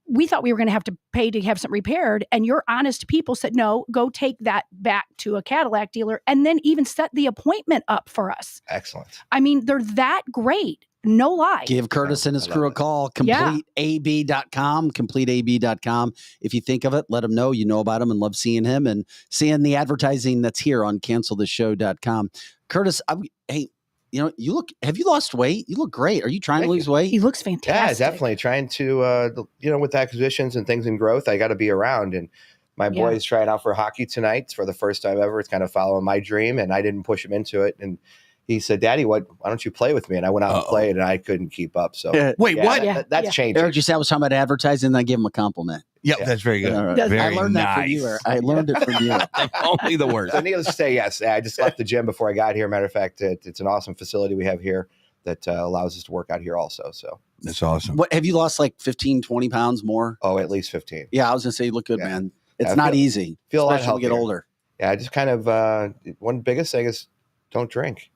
we thought we were going to have to pay to have something repaired. And your honest people said, no, go take that back to a Cadillac dealer and then even set the appointment up for us. Excellent. I mean, they're that great. No lie. Give Kurtis and his crew a call. CompleteAB.com. CompleteAB.com. If you think of it, let him know you know about him and love seeing him and seeing the advertising that's here on canceltheshow.com. Kurtis, hey, have you lost weight? You look great. Are you trying to lose weight? He looks fantastic. Yeah, definitely trying to, with acquisitions and things in growth, I got to be around. And my boy's trying out for hockey tonight for the first time ever. It's kind of following my dream, and I didn't push him into it. And he said, Daddy, why don't you play with me? And I went out and played, and I couldn't keep up. So wait, what? That's changed. Eric just said I was talking about advertising, and I gave him a compliment. Yep, that's very good. Right. Very I learned that from nice. you, Eric. I learned it from you. Only the worst. So needless to say, yes, I just left the gym before I got here. Matter of fact, it's an awesome facility we have here that allows us to work out here also. So that's awesome. What have you lost, like 15, 20 pounds more? Oh, at least 15. Yeah, I was gonna say you look good, man. It's I not easy. Feel a lot especially when healthier. you get older. Yeah, I just kind of one biggest thing is don't drink.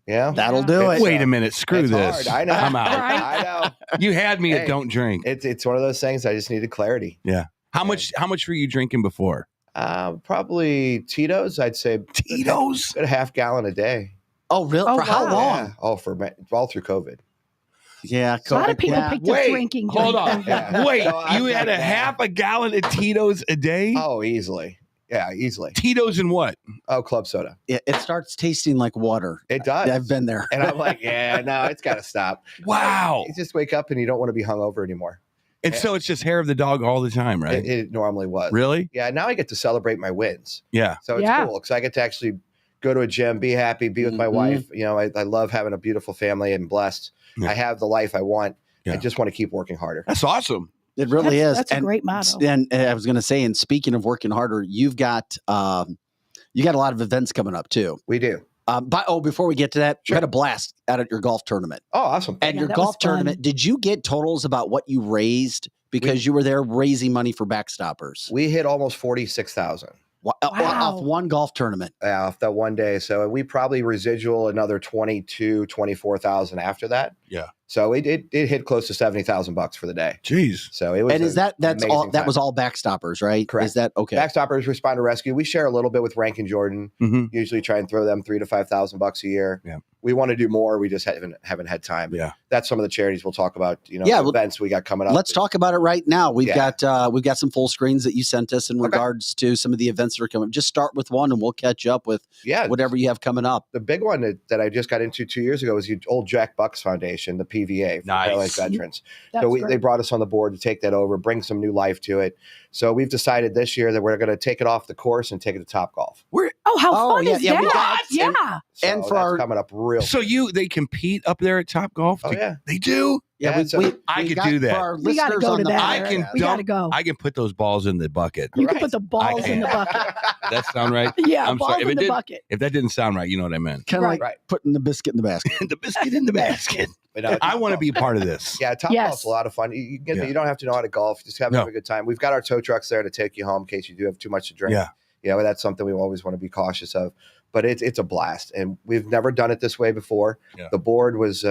Yeah, that'll do it. Wait a minute, screw it's this. hard. I know. I'm out. I know. You had me at don't drink. It's one of those things. I just needed clarity. Yeah. How much were you drinking before? Probably Tito's. I'd say Tito's. a half gallon a day. Oh, really? Oh, for how wow. long? Yeah. Oh, for all through COVID. Yeah, A lot of people picked up drinking. Hold on. Yeah. Wait, So you had a half a gallon of Tito's a day? Oh, easily. Yeah, easily. Tito's and what? Oh, club soda. It starts tasting like water. It does. I've been there. And I'm like, yeah, no, it's got to stop. Wow. You just wake up and you don't want to be hungover anymore. And so it's just hair of the dog all the time, right? It normally was. Really? Yeah. Now I get to celebrate my wins. Yeah. So it's cool because I get to actually go to a gym, be happy, be with my wife. I love having a beautiful family and blessed. Yeah. I have the life I want. Yeah. I just want to keep working harder. That's awesome. It really is. That's a great motto. And I was going to say, and speaking of working harder, you got a lot of events coming up too. We do. Before we get to that, you had a blast out at your golf tournament. Oh, awesome. And your that was golf fun. tournament, did you get totals about what you raised? Because you were there raising money for backstoppers. We hit almost 46,000 Off one golf tournament. off that one day. So we probably residual another 24,000 after that. Yeah. So it hit close to $70,000 for the day. Jeez. So it was. And that's all? amazing That time. was all backstoppers, right? Correct. Is that okay? Backstoppers, respond to rescue. We share a little bit with Rankin Jordan. Mm-hmm. Usually try and throw them $3,000 to $5,000 a year. Yeah. We want to do more. We just haven't had time. Yeah. That's some of the charities we'll talk about. Yeah, the events we got coming up. Let's talk about it right now. We've Yeah. got some full screens that you sent us in regards to some of the events that are coming. Just start with one, and we'll catch up with whatever you have coming up. The big one that I just got into 2 years ago was the old Jack Bucks Foundation, the PVA for paralyzed veterans. That's So great. they brought us on the board to take that over, bring some new life to it. So we've decided this year that we're going to take it off the course and take it to Topgolf. How fun is yeah, we that? got- Yeah. So And for that's our- coming up real. So they compete up there at Top Golf? Oh, yeah. They do? Yeah, I could got- do that. For our We gotta listeners go on to the that. I can We gotta dump, go. I can put those balls in the bucket. You can Right. put the balls in the can. bucket. Does that sound right? Yeah, I'm balls sorry. in the bucket. If that didn't sound right, you know what I meant. kind of Right. like putting the biscuit in the basket. The biscuit in the basket. But I want to be part of this. Yeah, Topgolf's Yes. a lot of fun. You get Yeah. you don't have to know how to golf. Just have a good time. We've got our tow trucks there to take you home in case you do have too much to drink. Yeah. But that's something we always want to be cautious of. But it's a blast. And we've never done it this way before. Yeah. The board was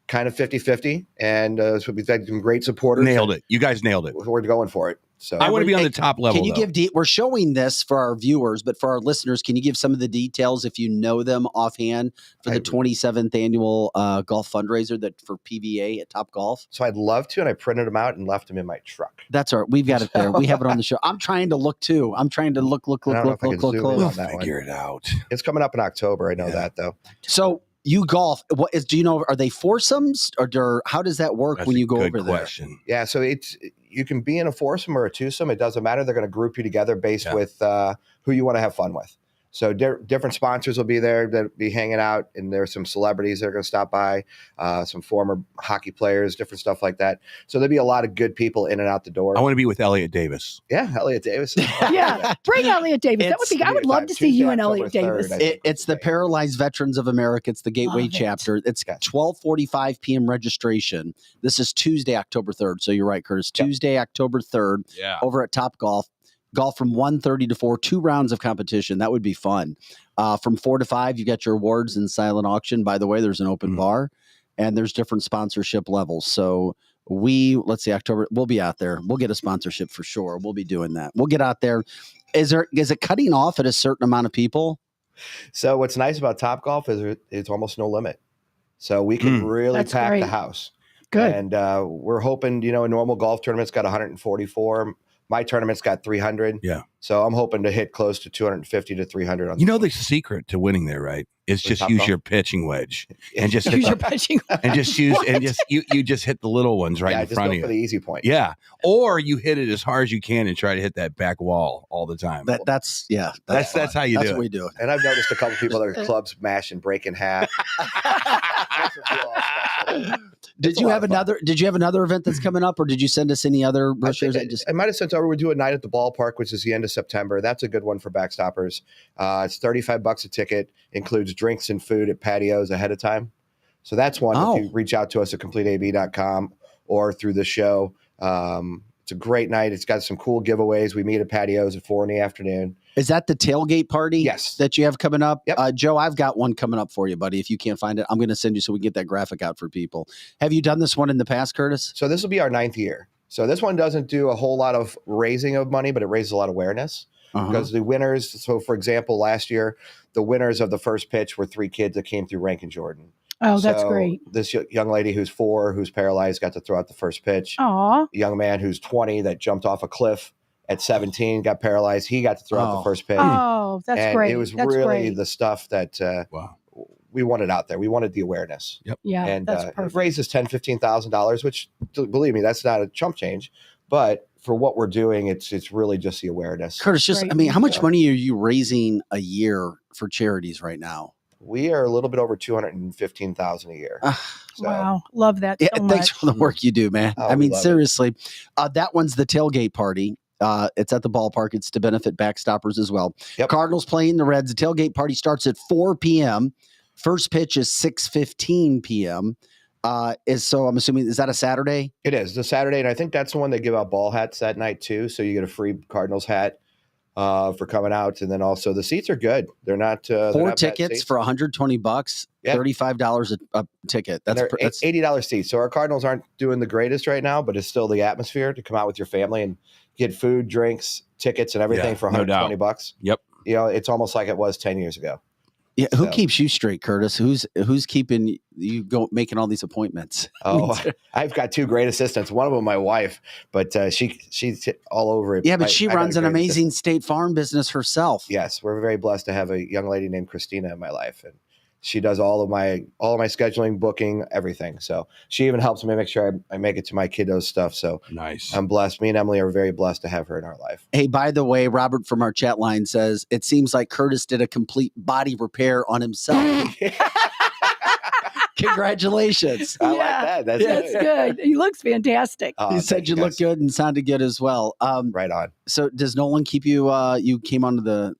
kind of 50-50. And so we've had some great supporters. Nailed it. You guys nailed it. We're going for it. So I want to be on the top level. Can you give we're showing this for our viewers, but for our listeners, can you give some of the details if you know them offhand for the 27th annual golf fundraiser that for PVA at Top Golf? So I'd love to, and I printed them out and left them in my truck. That's all right. We've got it there. We have it on the show. I'm trying to look too. I'm trying to look. We'll figure it out. It's coming up in October. I know that though. So you golf. Do you know? Are they foursomes or how does that work when you go over there? Yeah, so you can be in a foursome or a twosome. It doesn't matter. They're going to group you together based with who you want to have fun with. So different sponsors will be there that'll be hanging out, and there's some celebrities that are going to stop by, some former hockey players, different stuff like that. So there'll be a lot of good people in and out the door. I want to be with Elliot Davis. Yeah, Elliot Davis. Yeah, bring Elliot Davis. That would be. I would love to see you and Elliot Davis. It's the Paralyzed Veterans of America. It's the Gateway chapter. It's 12:45 p.m. registration. This is Tuesday, October 3rd. So you're right, Curtis. Tuesday, October 3rd. Yeah. Over at Top Golf. Golf from 1:30 to 4, 2 rounds of competition. That would be fun. From 4 to 5, you got your awards and silent auction. By the way, there's an open bar, and there's different sponsorship levels. So let's see, October, we'll be out there. We'll get a sponsorship for sure. We'll be doing that. We'll get out there. Is it cutting off at a certain amount of people? So what's nice about Top Golf is it's almost no limit. So we can really pack the house. Good. And we're hoping, a normal golf tournament's got 144. My tournament's got 300. Yeah. So I'm hoping to hit close to 250 to 300. On the secret to winning there, right? Is just use your pitching wedge and just use your pitching and just use and just you just hit the little ones right in front of you for the easy point. Yeah. Or you hit it as hard as you can and try to hit that back wall all the time. That's how you do it. That's what we do it. And I've noticed a couple people that are clubs mash and break in half. Did you have another event that's coming up, or did you send us any other brochures? I might have sent over. We're doing a night at the ballpark, which is the end of September. That's a good one for backstoppers. It's $35 a ticket, includes drinks and food at patios ahead of time. So that's one. If you reach out to us at completeab.com or through the show, it's a great night. It's got some cool giveaways. We meet at patios at 4 p.m. Is that the tailgate party? Yes. That you have coming up? Yep. Joe, I've got one coming up for you, buddy. If you can't find it, I'm going to send you so we can get that graphic out for people. Have you done this one in the past, Curtis? So this will be our 9th year. So this one doesn't do a whole lot of raising of money, but it raises a lot of awareness. Because the winners, so for example, last year, the winners of the first pitch were 3 kids that came through Rankin Jordan. Oh, that's great. This young lady who's 4, who's paralyzed, got to throw out the first pitch. Aw. A young man who's 20 that jumped off a cliff at 17, got paralyzed. He got to throw out the first pitch. Oh, that's great. It was really the stuff that we wanted out there. We wanted the awareness. Yep. Yeah, and that's perfect. It raises $10,000, $15,000, which, believe me, that's not a chump change. But for what we're doing, it's really just the awareness. Curtis, how much money are you raising a year for charities right now? We are a little bit over $215,000 a year. Wow, love that so much. Thanks for the work you do, man. I mean, seriously, that one's the tailgate party. It's at the ballpark. It's to benefit backstoppers as well. Yep. Cardinals playing the Reds. The tailgate party starts at 4 p.m. First pitch is 6:15 p.m. So I'm assuming, is that a Saturday? It is the Saturday, and I think that's the one they give out ball hats that night too. So you get a free Cardinals hat for coming out, and then also the seats are good. They're not 4 tickets for $120, $35 a ticket. That's $80 seats. So our Cardinals aren't doing the greatest right now, but it's still the atmosphere to come out with your family and get food, drinks, tickets, and everything for $120. Yep. It's almost like it was 10 years ago. Yeah, who keeps you straight, Curtis? Who's keeping you making all these appointments? Oh, I've got 2 great assistants. One of them, my wife, but she's all over it. Yeah, but she runs an amazing State Farm business herself. Yes, we're very blessed to have a young lady named Christina in my life, and she does all of my scheduling, booking, everything. So she even helps me make sure I make it to my kiddos stuff. So nice. I'm blessed. Me and Emily are very blessed to have her in our life. Hey, by the way, Robert from our chat line says it seems like Curtis did a complete body repair on himself. Congratulations. I like that. That's good. He looks fantastic. He said you look good and sounded good as well. Right on. So does Nolan keep you, you came onto the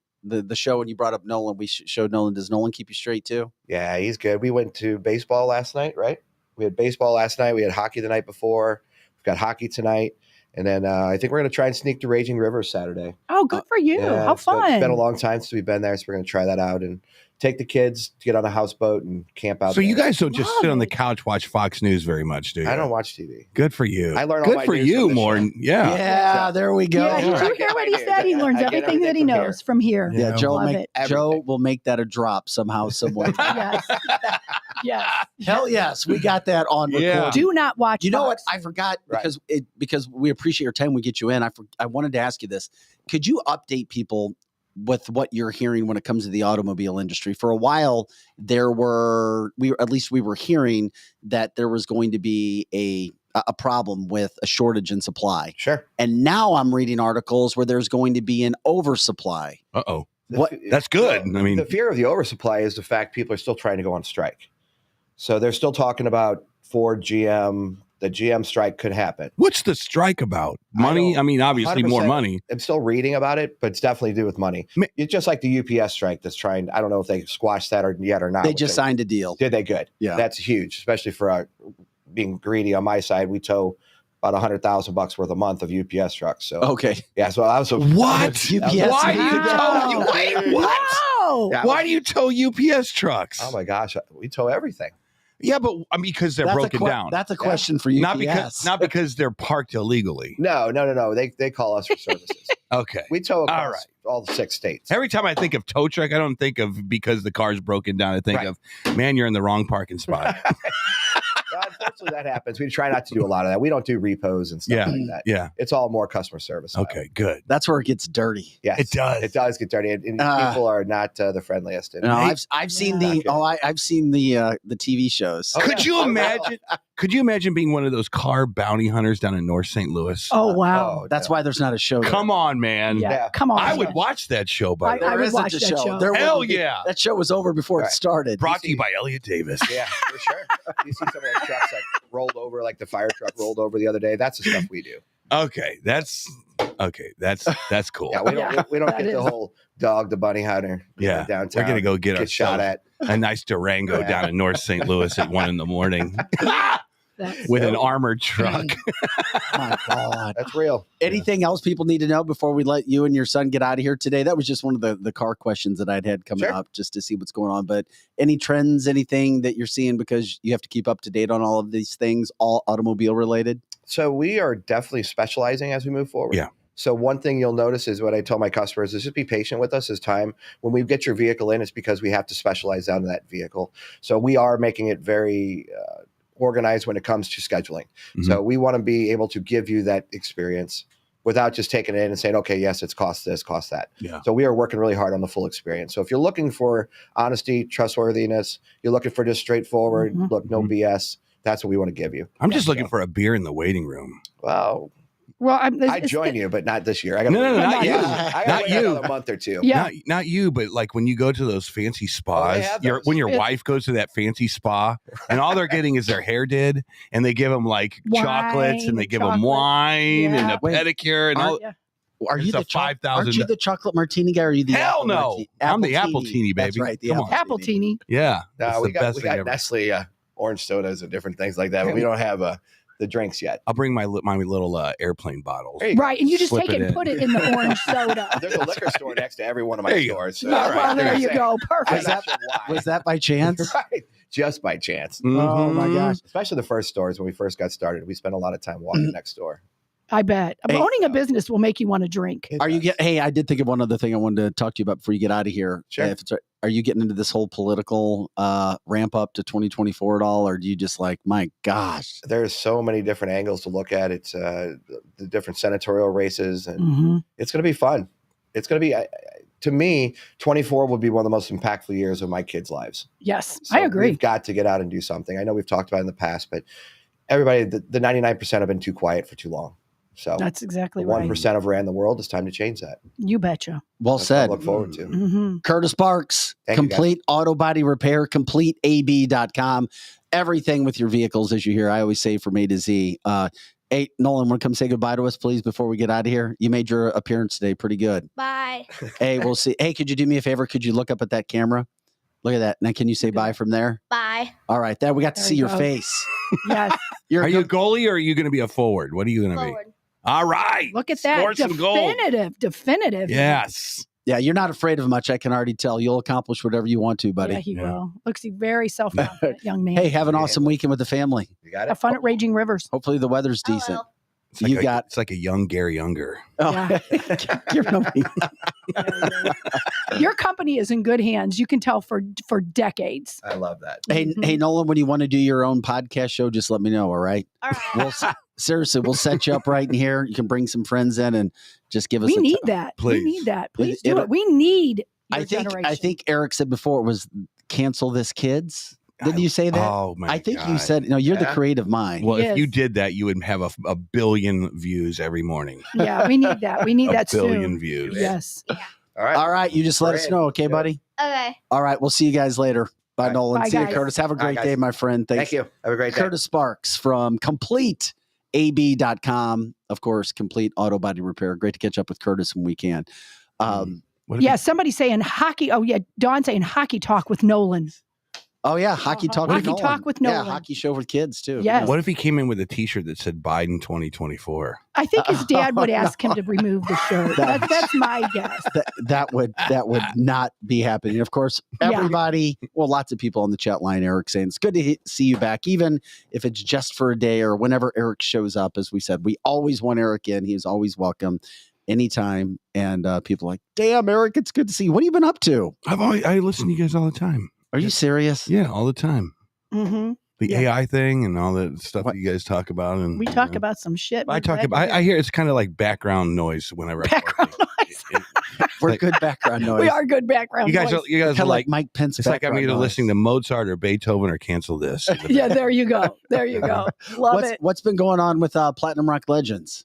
show and you brought up Nolan. We showed Nolan. Does Nolan keep you straight too? Yeah, he's good. We went to baseball last night, right? We had baseball last night. We had hockey the night before. We've got hockey tonight. And then I think we're going to try and sneak to Raging River Saturday. Oh, good for you. Yeah, How It's fun. been a long time since we've been there, so we're going to try that out and take the kids to get on a houseboat and camp out So there. you guys don't just Love sit on the it. couch, watch Fox News very much, do you? I don't watch TV. Good for you. I learn all Good my for news you, from the more. show. Yeah, there we go. Yeah, did I you get hear what my he said? news. He learns I get everything that he everything from knows from here. Yeah, Yeah, Joe love make it. Joe will make that a drop somehow, somewhere. Yes. Yes. Hell yes, we got that on Yeah. record. Do not watch. You know Fox. what? I forgot Right. because we appreciate your time. We get you in. I wanted to ask you this. Could you update people with what you're hearing when it comes to the automobile industry? For a while, we were hearing that there was going to be a problem with a shortage in supply, Sure. and now I'm reading articles where there's going to be an oversupply. Uh-oh. What? That's good. I mean, the fear of the oversupply is the fact people are still trying to go on strike. So they're still talking about Ford, GM. The GM strike could happen. what's the strike about? Money? I mean, obviously more 100%. money. I'm still reading about it, but it's definitely to do with money. It's just like the UPS strike that's trying. I don't know if they squashed that yet or not. They just signed a deal. Did they? Good. Yeah. That's huge, especially for being greedy on my side. We tow about $100,000 worth a month of UPS trucks. So Okay. yeah, so I was What? UPS. Why do you tow? Wait, what? Wow. Yeah. Why do you tow UPS trucks? Oh my gosh, we tow everything. Yeah, but I mean, because they're broken down. That's a question for you. Not because they're parked illegally. No. They call us for services. Okay. We tow across All right. all the 6 states. Every time I think of tow truck, I don't think of because the car's broken down. I think Right. of, man, you're in the wrong parking spot. Unfortunately, that happens. We try not to do a lot of that. We don't do repos and stuff Yeah. like that. Yeah. It's all more customer service. style. Okay, good. That's where it gets dirty. Yes, It does. It does get dirty, and people are not the friendliest. And No, I've seen Yeah. I've seen the TV shows. Oh, Could you imagine? Could you imagine being one of those car bounty hunters down in North St. Louis? Oh wow. That's why there's not a show. Come on, man. Yeah. Yeah. Come on. I would watch that show, by the way. I would isn't watch a that show. There Hell wouldn't be- yeah. That show was over before Right. it started. Brought to you by Elliot Davis. Yeah, for sure. You see some of those trucks like rolled over, like the fire truck rolled over the other day. That's the stuff we do. Okay, that's cool. Yeah, we don't that get the is. whole dog, the bunny hunter. Yeah. Downtown. We're gonna go get shot ourselves at. a nice Durango Yeah. down in North St. Louis at 1 a.m. That's- with an armored truck. My God. That's real. Anything else people need to know before we let you and your son get out of here today? That was just one of the car questions that I'd had coming Sure. up just to see what's going on. But any trends, anything that you're seeing, because you have to keep up to date on all of these things, all automobile related? So we are definitely specializing as we move forward. Yeah. So one thing you'll notice is what I tell my customers is just be patient with us as time. When we get your vehicle in, it's because we have to specialize down to that vehicle. So we are making it very organized when it comes to scheduling. Mhm. So we want to be able to give you that experience without just taking it in and saying, okay, yes, it's cost this, cost that. Yeah. So we are working really hard on the full experience. So if you're looking for honesty, trustworthiness, you're looking for just straightforward, Mhm. look, no BS, that's what we want to give you. I'm just looking for a beer in the waiting room. Well, Well, I'd join you, but not this year. I got No, not you. I Not gotta wait you. another month or two. Yeah. Not you, but like when you go to those fancy spas, have those. when your It's- wife goes to that fancy spa and all they're getting is their hair did, and they give them like chocolates and they give them chocolate. wine and Yeah. a pedicure and all. Yeah. Are you It's a the chocolate? Aren't you 5,000 the chocolate martini guy? Or are you the Hell apple no. martini? I'm the apple teeny, That's baby. right. The Come on. Apple teeny. Yeah. No, it's we the got best thing ever. Nestle orange sodas and different things like that, but we don't have the drinks yet. I'll bring my little airplane bottles. There you go. Right. And you just Slip take it it and in. put it in the orange soda. There's a liquor store next to every one of my There you go. stores. So, Yeah, all right, well, there I'm you saying. go. I'm Perfect. not sure why. Was that by chance? Right. Just by chance. Oh my Mhm. gosh. Especially the first stores when we first got started. We spent a lot of time walking next door. I bet. Hey, Owning a business will make you want to drink. Are you Hey, I did think of one other thing I wanted to talk to you about before you get out of here. Sure. If it's, are you getting into this whole political ramp up to 2024 at all, or do you just like, my gosh? There's so many different angles to look at. It's the different senatorial races, and Mhm. it's going to be fun. It's going to be, to me, 24 will be one of the most impactful years of my kids' lives. Yes, So I agree. We've got to get out and do something. I know we've talked about it in the past, but everybody, the 99% have been too quiet for too long. So That's exactly the right. 1% have ran the world. It's time to change that. You betcha. Well That's what I said. look forward to. Hmm. Curtis Barks, Thank you, guys. Complete Auto Body Repair, CompleteAB.com. Everything with your vehicles, as you hear, I always say from A to Z. Hey, Nolan, want to come say goodbye to us, please, before we get out of here? You made your appearance today pretty good. Bye. Hey, we'll see. Hey, could you do me a favor? Could you look up at that camera? Look at that. Now, can you say bye from there? Bye. All right. There, we got to There see you your go. face. Yes. You're Are a you a good- goalie or are you going to be a forward? What are you going to be? Forward. All right. Look at that. Scored some gold. Definitive. Yes. Yeah, you're not afraid of much. I can already tell. You'll accomplish whatever you want to, buddy. Yeah, he will. Looks very self-confident young man. Hey, have an awesome weekend with the family. You got it. Have fun at Raging Rivers. Hopefully the weather's decent. well. It's like a young Gary Younger. Oh. Yeah. You're no- Your company is in good hands. You can tell for decades. I love that. Hey, Nolan, when you want to do your own podcast show, just let me know. All right. All right. Seriously, we'll set you up right in here. You can bring some friends in and just give us. We need that. Please. We need that. Please It- do it. We need your I generation. think Eric said before it was cancel this, kids. Didn't you say that? Oh, my I think God. you said, no, you're the Yeah. creative mind. Well, if Yes. you did that, you would have a billion views every morning. Yeah, we need that. We need A that billion soon. views. Yes. All right. All right. You just let us know. Okay, Good. buddy? Okay. All right. We'll see you guys later. Bye, All right. Nolan. Bye, See you, guys. Curtis. Have a All right, great guys. day, my friend. Thanks. Thank you. Have a great day. Kurtis Barks from CompleteAB.com. Of course, Complete Auto Body Repair. Great to catch up with Curtis when we can. What if Yeah, somebody's saying hockey. Oh, yeah. Dawn saying hockey talk with Nolan. Oh, yeah. Hockey Talk with Hockey Nolan. Talk with Yeah, Nolan. hockey show with kids, too. Yes. What if he came in with a T-shirt that said Biden 2024? I think his dad would Oh, ask him to remove the shirt. That's my guess. That would not be happening. Of course, Yeah. everybody, well, lots of people on the chat line, Eric, saying it's good to see you back, even if it's just for a day or whenever Eric shows up. As we said, we always want Eric in. He is always welcome anytime. And people are like, damn, Eric, it's good to see you. What have you been up to? I listen to you guys all the time. Are you serious? Yeah, all the time. Mm-hmm. The Yeah. AI thing and all that stuff What? that you guys talk about. And We talk about some shit. I talk about. I hear it's kind of like background noise whenever I Background noise. We're good background noise. We are good background. You guys voice. are Kind of like. Mike Pence. It's like I'm either listening to Mozart or Beethoven or cancel this. Yeah, there you go. There you go. Love it. What's been going on with Platinum Rock Legends?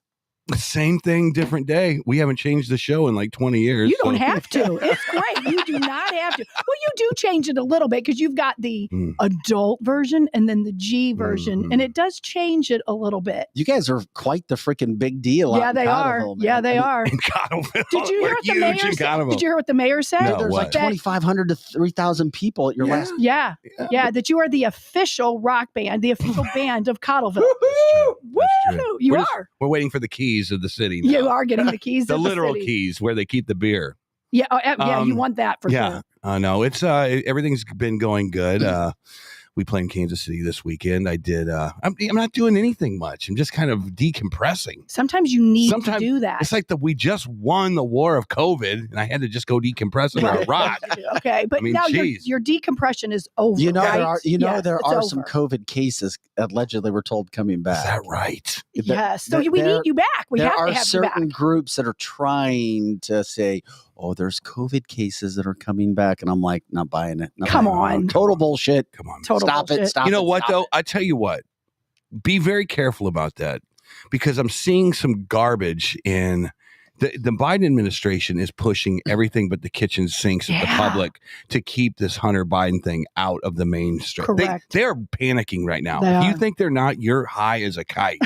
Same thing, different day. We haven't changed the show in like 20 years. You don't so- have to. It's great. You do not have to. Well, you do change it a little bit because you've got the Mm. adult version and then the G version, Mhm. and it does change it a little bit. You guys are quite the freaking big deal. Yeah, out in they are. Cottleville, man. Yeah, they I mean, are. In Cottleville. Did you hear We're what the huge mayor in said? Cottleville. Did you hear what the mayor said? No, There's what? like 2,500 to 3,000 people at your Yeah. last. Yeah, yeah, that you are the official rock band, the official band of Cottleville. That's true. Woo! You We're just- are. We're waiting for the keys of the city. Now. You are getting the keys. The of literal city. keys where they keep the beer. Yeah, yeah. You want that for Yeah. sure. No, it's everything's been going good. We played in Kansas City this weekend. I did. I'm not doing anything much. I'm just kind of decompressing. Sometimes you need Sometimes to do that. It's like we just won the war of COVID, and I had to just go decompress under a rock. Okay, but I mean, now geez. your decompression is over. You know, right? there are, Yes, there it's are some over. COVID cases allegedly we're told coming back. Is that right? Yes, so There- we need you back. We there have are to have you back. certain groups that are trying to say, oh, there's COVID cases that are coming back. And I'm like, not buying it. Not Come buying it. on. Total bullshit. Come on. Total Stop bullshit. it. Stop You know it, what stop though? it. I tell you what. Be very careful about that because I'm seeing some garbage in the Biden administration is pushing everything but the kitchen sinks at the Yeah. public to keep this Hunter Biden thing out of the mainstream. Correct. They're panicking right now. They If you are. think they're not, you're high as a kite.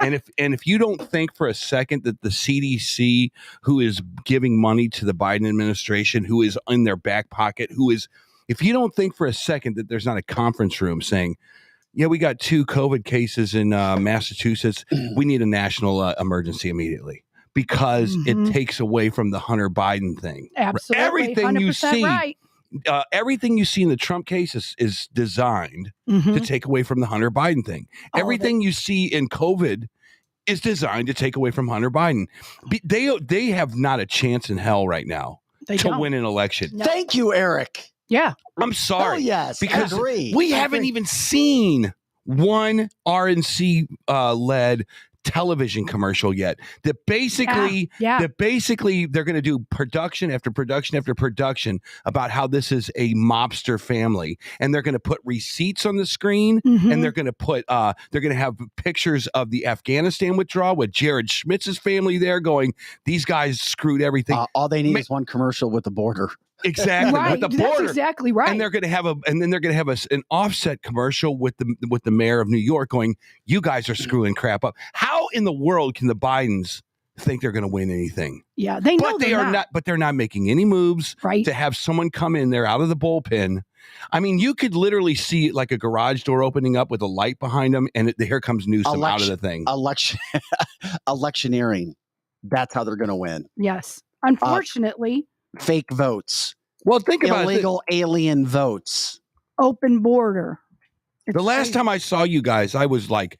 and if you don't think for a second that the CDC, who is giving money to the Biden administration, who is in their back pocket, if you don't think for a second that there's not a conference room saying, yeah, we got 2 COVID cases in Massachusetts. We need a national emergency immediately because Mhm. it takes away from the Hunter Biden thing. Absolutely, Everything you 100% see, right. everything you see in the Trump case is designed Mhm. to take away from the Hunter Biden thing. All of Everything you see in COVID is designed to take away from Hunter Biden. They have not a chance in hell right now They to don't. win an election. No. Thank you, Eric. Yeah, I'm sorry. Oh, yes. because I agree. we I haven't agree. even seen one RNC led television commercial yet that basically yeah. they're going to do production after production after production about how this is a mobster family, and they're going to put receipts on the screen, Mhm. and they're going to put they're going to have pictures of the Afghanistan withdrawal with Jared Schmitz's family there going, these guys screwed everything. All they need Ma- is one commercial with the border. Exactly, right. with the That's border. exactly right. And they're going to have an offset commercial with the mayor of New York going, you guys are screwing crap up. How in the world can the Bidens think they're going to win anything? yeah, they know But they they're are not. But they're not making any moves right. to have someone come in there out of the bullpen I mean, you could literally see like a garage door opening up with a light behind them, and here comes Newsom out of the thing. Electioneering. That's how they're going to win. Yes. Unfortunately. Fake votes. Well, think about illegal alien votes. Open border. The last time I saw you guys, I was like,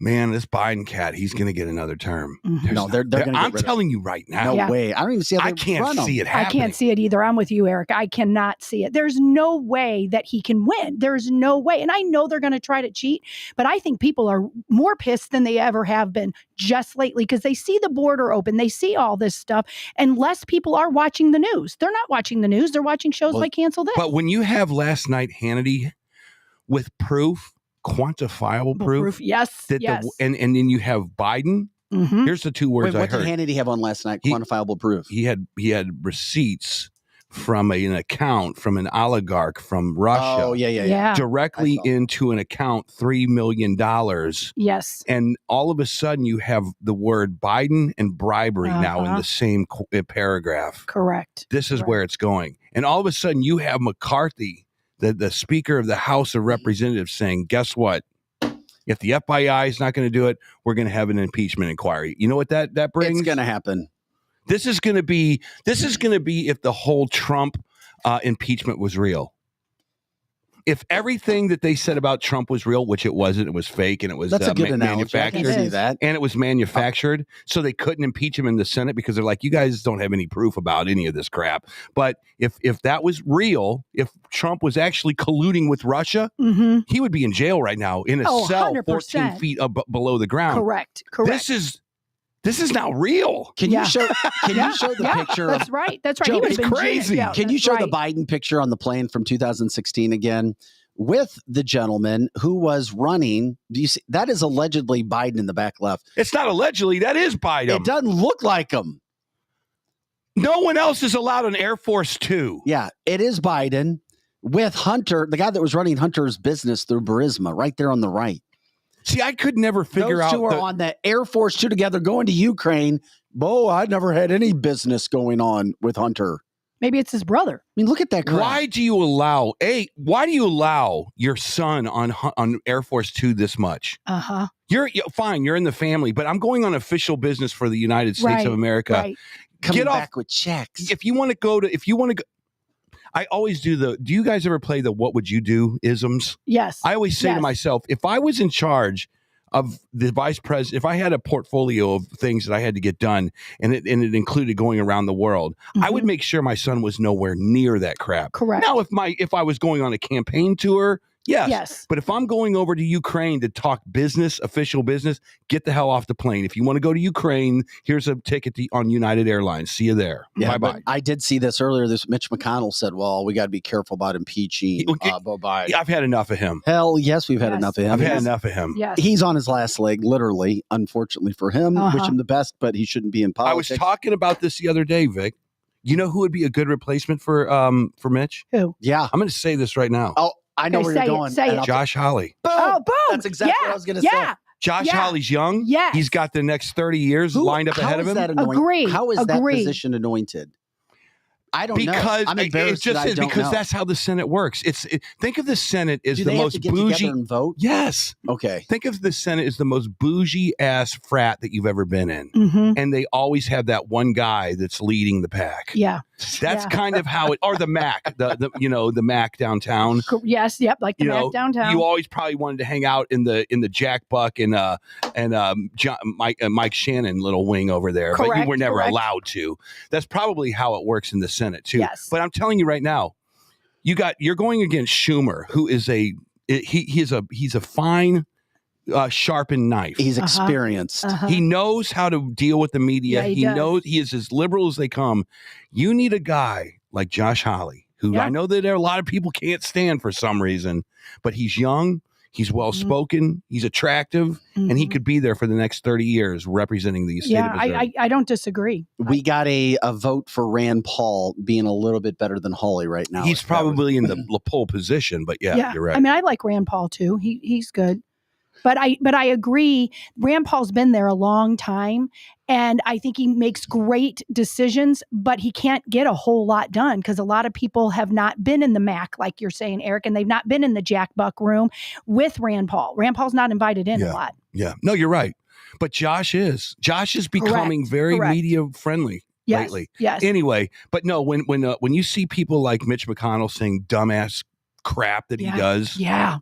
man, this Biden cat, he's going to get another term. No, they're going to I'm telling you right now. No way. I don't even see how I can't see it happening. I can't see it either. I'm with you, Eric. I cannot see it. There's no way that he can win. There's no way. And I know they're going to try to cheat, but I think people are more pissed than they ever have been just lately because they see the border open. They see all this stuff, and less people are watching the news. They're not watching the news. They're watching shows like Cancel This. But when you have last night Hannity with proof, quantifiable proof. Yes. And then you have Biden. Mm-hmm. Here's the two words I heard. What did Hannity have on last night? Quantifiable proof. He had receipts from an account from an oligarch from Russia. Oh, yeah. Directly into an account, $3 million. Yes. And all of a sudden you have the word Biden and bribery now in the same paragraph. Correct. This is where it's going. And all of a sudden you have McCarthy, the Speaker of the House of Representatives, saying, guess what? If the FBI is not going to do it, we're going to have an impeachment inquiry. You know what that brings? It's going to happen. This is going to be if the whole Trump impeachment was real. If everything that they said about Trump was real, which it wasn't, it was fake, and it was That's a good manufactured. I can see that. And it was manufactured, so they couldn't impeach him in the Senate because they're like, you guys don't have any proof about any of this crap. But if that was real, if Trump was actually colluding with Russia, he would be in jail right now in a cell 100%. 14 feet below the ground. Correct. This is not real. Can you show the picture? That's right. Joe, He would have been crazy. Can you show the Biden picture on the plane from 2016 again with the gentleman who was running? Do you see that is allegedly Biden in the back left? It's not allegedly. That is Biden. It doesn't look like him. No one else is allowed on Air Force Two. Yeah, it is Biden with Hunter, the guy that was running Hunter's business through Burisma, right there on the right. See, I could never figure out. Those two are on the Air Force Two together going to Ukraine. I never had any business going on with Hunter. Maybe it's his brother. I mean, look at that crap. Why do you allow your son on Air Force Two this much? You're fine. You're in the family, but I'm going on official business for the United States of America. Right. Coming back with checks. If you want to go, I always do do you guys ever play the what would you do isms? Yes. I always say to myself, if I was in charge of the vice president, if I had a portfolio of things that I had to get done and it included going around the world, I would make sure my son was nowhere near that crap. Correct. Now, if I was going on a campaign tour, yes. But if I'm going over to Ukraine to talk business, official business, get the hell off the plane. If you want to go to Ukraine, here's a ticket on United Airlines. See you there. Yeah, bye-bye. I did see this earlier. Mitch McConnell said, well, we got to be careful about impeaching Biden. I've had enough of him. Hell, yes, we've had enough of him. I've had enough of him. Yes. He's on his last leg, literally, unfortunately for him. Wish him the best, but he shouldn't be in politics. I was talking about this the other day, Vic. You know who would be a good replacement for Mitch? Who? Yeah. I'm going to say this right now. Oh, I know where you're going. Josh Hawley. Boom. Oh, boom. That's exactly what I was going to say. Josh Hawley's young. Yes. He's got the next 30 years lined up ahead of him. Agree. How is that position anointed? I don't know. I'm embarrassed because that's how the Senate works. Think of the Senate as the most bougie and vote. Yes. Okay. Think of the Senate as the most bougie ass frat that you've ever been in, and they always have that one guy that's leading the pack. Yeah. That's kind of how it. Or the Mac, the Mac downtown. Yes. Yep. Like the Mac downtown. You always probably wanted to hang out in the Jack Buck and Mike Shannon little wing over there, but you were never allowed to. That's probably how it works in the Senate too. Yes. But I'm telling you right now, you're going against Schumer, who is he's a fine, sharpened knife. He's experienced. He knows how to deal with the media. Yeah, he knows he is as liberal as they come. You need a guy like Josh Hawley, who I know that there are a lot of people can't stand for some reason, but he's young. He's well-spoken, he's attractive, and he could be there for the next 30 years representing the state of Missouri. I don't disagree. We got a vote for Rand Paul being a little bit better than Hawley right now. He's probably in the pole position, but you're right. I mean, I like Rand Paul too. He's good. But I agree. Rand Paul's been there a long time, and I think he makes great decisions, but he can't get a whole lot done because a lot of people have not been in the MAC, like you're saying, Eric, and they've not been in the Jack Buck room with Rand Paul. Rand Paul's not invited in a lot. Yeah. No, you're right. But Josh is becoming very media friendly lately. Yes. Anyway, but no, when you see people like Mitch McConnell saying dumbass crap that he does. Yeah.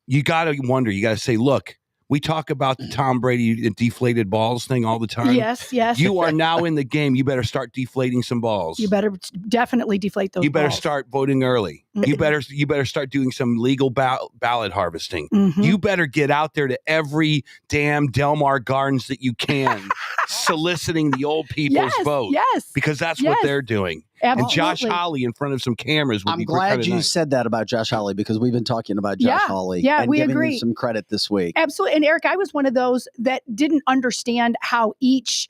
You got to wonder, you got to say, look, we talk about the Tom Brady deflated balls thing all the time. Yes. You are now in the game. You better start deflating some balls. You better definitely deflate those. You better balls. start voting early. You better start doing some legal ballot harvesting. Mm-hmm. You better get out there to every damn Del Mar Gardens that you can, soliciting the old people's vote. Yes, because that's what they're doing. Absolutely. And Josh Hawley in front of some cameras. I'm glad you said that about Josh Hawley because we've been talking about Josh Hawley. Yeah, and we giving agree. him some credit this week. Absolutely. And Eric, I was one of those that didn't understand how each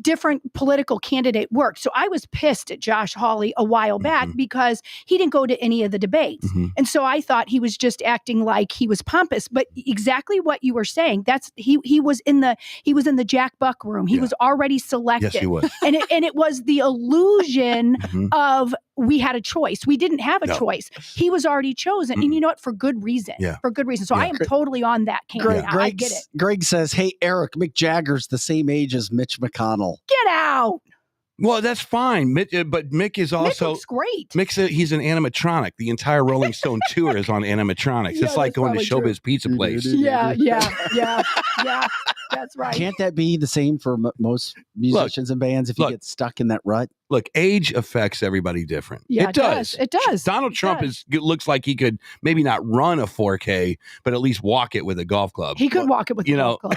different political candidate worked. So I was pissed at Josh Hawley a while back because he didn't go to any of the debates. And so I thought he was just acting like he was pompous, but exactly what you were saying, that's he was in the Jack Buck room. He was already selected. Yes, he was. And it was the illusion of we had a choice. We didn't have a choice. He was already chosen. And you know what? For good reason. For good reason. So I am totally on that camp. I get it. Greg says, hey, Eric, Mick Jagger's the same age as Mitch McConnell. Get out. Well, that's fine. But Mick is also... Mick looks great. He's an animatronic. The entire Rolling Stone tour is on animatronics. It's like going to Showbiz Pizza Place. Yeah. That's right. Can't that be the same for most musicians and bands if you get stuck in that rut? Look, age affects everybody different. Yeah, it does. It does. Donald Trump looks like he could maybe not run a 4K, but at least walk it with a golf club. He could walk it with a golf club.